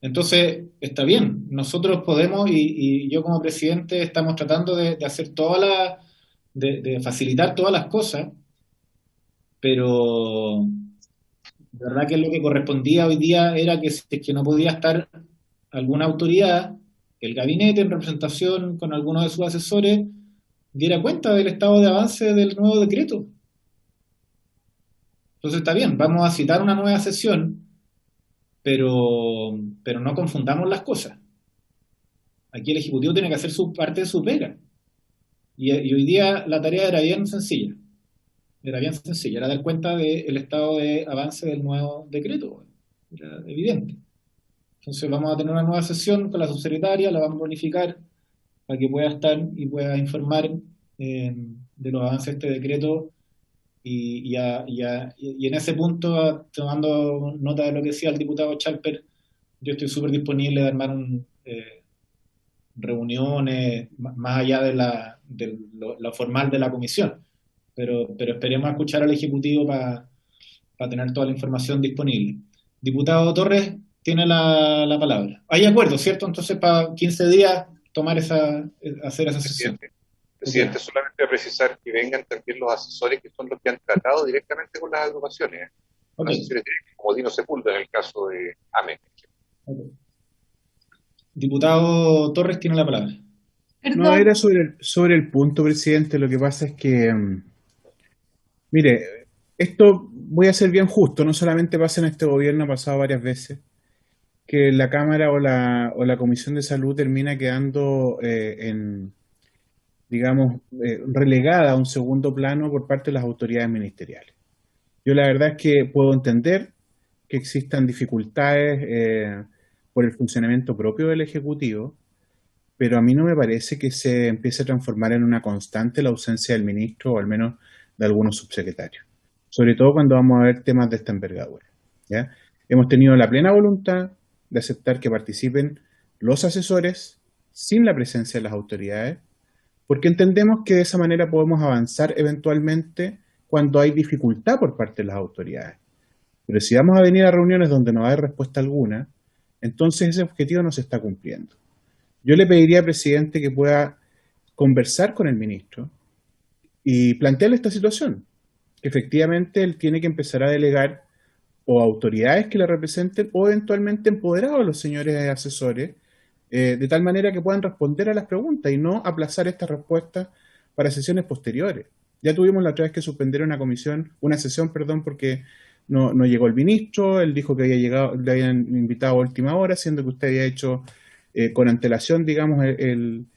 Entonces, está bien. Nosotros podemos, y yo como presidente, estamos tratando de hacer todas las... De facilitar todas las cosas, pero de verdad que lo que correspondía hoy día era que si es que no podía estar alguna autoridad, el gabinete en representación con algunos de sus asesores diera cuenta del estado de avance del nuevo decreto. Entonces está bien, vamos a citar una nueva sesión, pero no confundamos las cosas. Aquí el Ejecutivo tiene que hacer su parte de su pega. Y hoy día la tarea era bien sencilla. Era dar cuenta del estado de avance del nuevo decreto. Era evidente. Entonces vamos a tener una nueva sesión con la subsecretaria, la vamos a bonificar para que pueda estar y pueda informar de los avances de este decreto y en ese punto, tomando nota de lo que decía el diputado Chalper, yo estoy súper disponible de armar reuniones más allá de lo formal de la comisión, pero esperemos a escuchar al Ejecutivo para tener toda la información disponible. Diputado Torres tiene la palabra. Hay acuerdo, ¿cierto? Entonces para 15 días hacer esa sesión. Presidente, solamente a precisar que vengan también los asesores que son los que han tratado directamente con las agrupaciones. Los asesores como Dino Sepúlveda en el caso de AME. Okay. Diputado Torres tiene la palabra. No, era sobre el punto, presidente. Lo que pasa es que, mire, esto voy a ser bien justo, no solamente pasa en este gobierno, ha pasado varias veces, que la Cámara o la Comisión de Salud termina quedando relegada a un segundo plano por parte de las autoridades ministeriales. Yo la verdad es que puedo entender que existan dificultades por el funcionamiento propio del Ejecutivo, pero a mí no me parece que se empiece a transformar en una constante la ausencia del ministro o al menos de algunos subsecretarios, sobre todo cuando vamos a ver temas de esta envergadura, ¿ya? Hemos tenido la plena voluntad de aceptar que participen los asesores sin la presencia de las autoridades, porque entendemos que de esa manera podemos avanzar eventualmente cuando hay dificultad por parte de las autoridades. Pero si vamos a venir a reuniones donde no hay respuesta alguna, entonces ese objetivo no se está cumpliendo. Yo le pediría al presidente que pueda conversar con el ministro y plantearle esta situación, que efectivamente él tiene que empezar a delegar o autoridades que le representen o eventualmente empoderados a los señores asesores, de tal manera que puedan responder a las preguntas y no aplazar estas respuestas para sesiones posteriores. Ya tuvimos la otra vez que suspender una sesión, porque no llegó el ministro, él dijo que había llegado, le habían invitado a última hora, siendo que usted había hecho con antelación, digamos, el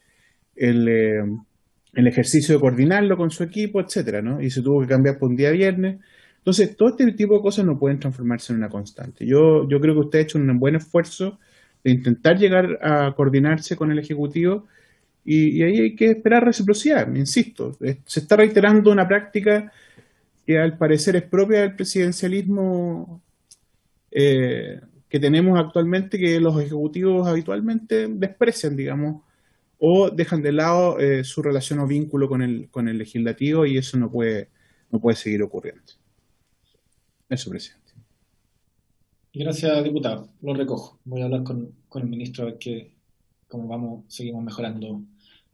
ejercicio de coordinarlo con su equipo, etcétera, ¿no? Y se tuvo que cambiar por un día viernes. Entonces, todo este tipo de cosas no pueden transformarse en una constante. Yo creo que usted ha hecho un buen esfuerzo de intentar llegar a coordinarse con el Ejecutivo y ahí hay que esperar reciprocidad, insisto. Se está reiterando una práctica que al parecer es propia del presidencialismo que tenemos actualmente, que los ejecutivos habitualmente desprecian, digamos, o dejan de lado su relación o vínculo con el legislativo, y eso no puede seguir ocurriendo. Eso, presidente. Gracias, diputado. Lo recojo. Voy a hablar con el ministro a ver cómo seguimos mejorando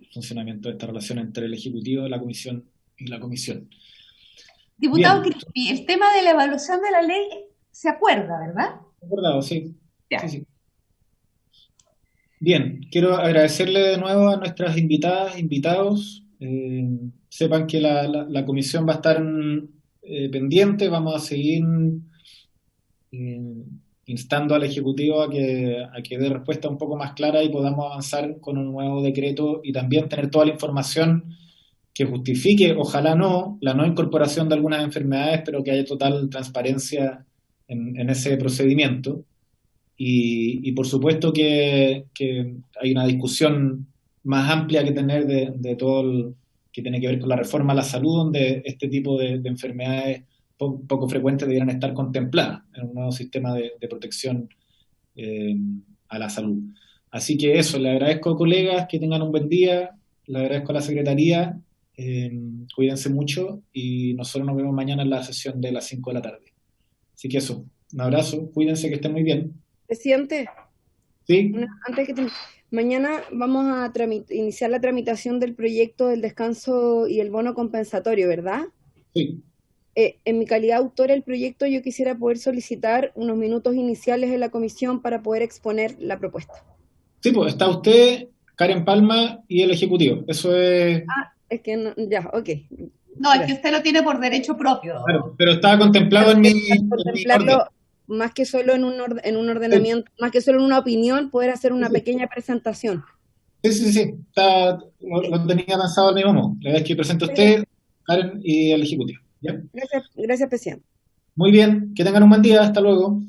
el funcionamiento de esta relación entre el Ejecutivo, la Comisión y la Comisión. Diputado Crispi, el tema de la evaluación de la ley se acuerda, ¿verdad? Acordado, sí. Ya. Sí. Bien, quiero agradecerle de nuevo a nuestras invitadas, invitados. Sepan que la comisión va a estar pendiente, vamos a seguir instando al Ejecutivo a que dé respuesta un poco más clara y podamos avanzar con un nuevo decreto y también tener toda la información que justifique, ojalá no, la no incorporación de algunas enfermedades, pero que haya total transparencia en ese procedimiento. Y por supuesto que hay una discusión más amplia que tener de todo que tiene que ver con la reforma a la salud, donde este tipo de enfermedades poco frecuentes debieran estar contempladas en un nuevo sistema de protección a la salud. Así que eso, le agradezco, colegas, que tengan un buen día, le agradezco a la Secretaría, cuídense mucho y nosotros nos vemos mañana en la sesión de las 5 de la tarde. Así que eso, un abrazo, cuídense, que estén muy bien. Presidente, sí. Antes que mañana vamos a iniciar la tramitación del proyecto del descanso y el bono compensatorio, ¿verdad? Sí. En mi calidad de autora del proyecto, yo quisiera poder solicitar unos minutos iniciales en la comisión para poder exponer la propuesta. Sí, pues está usted, Karen Palma y el Ejecutivo. Eso es... Es que no, ya, ok. No, es que usted lo tiene por derecho propio. Claro, pero estaba contemplado en mi orden. Más que solo en un ordenamiento, más que solo en una opinión, poder hacer una pequeña presentación. Sí. Lo tenía pensado al mismo modo. La verdad es que presento a usted, Karen y el Ejecutivo. ¿Ya? Gracias, presidente. Muy bien, que tengan un buen día. Hasta luego.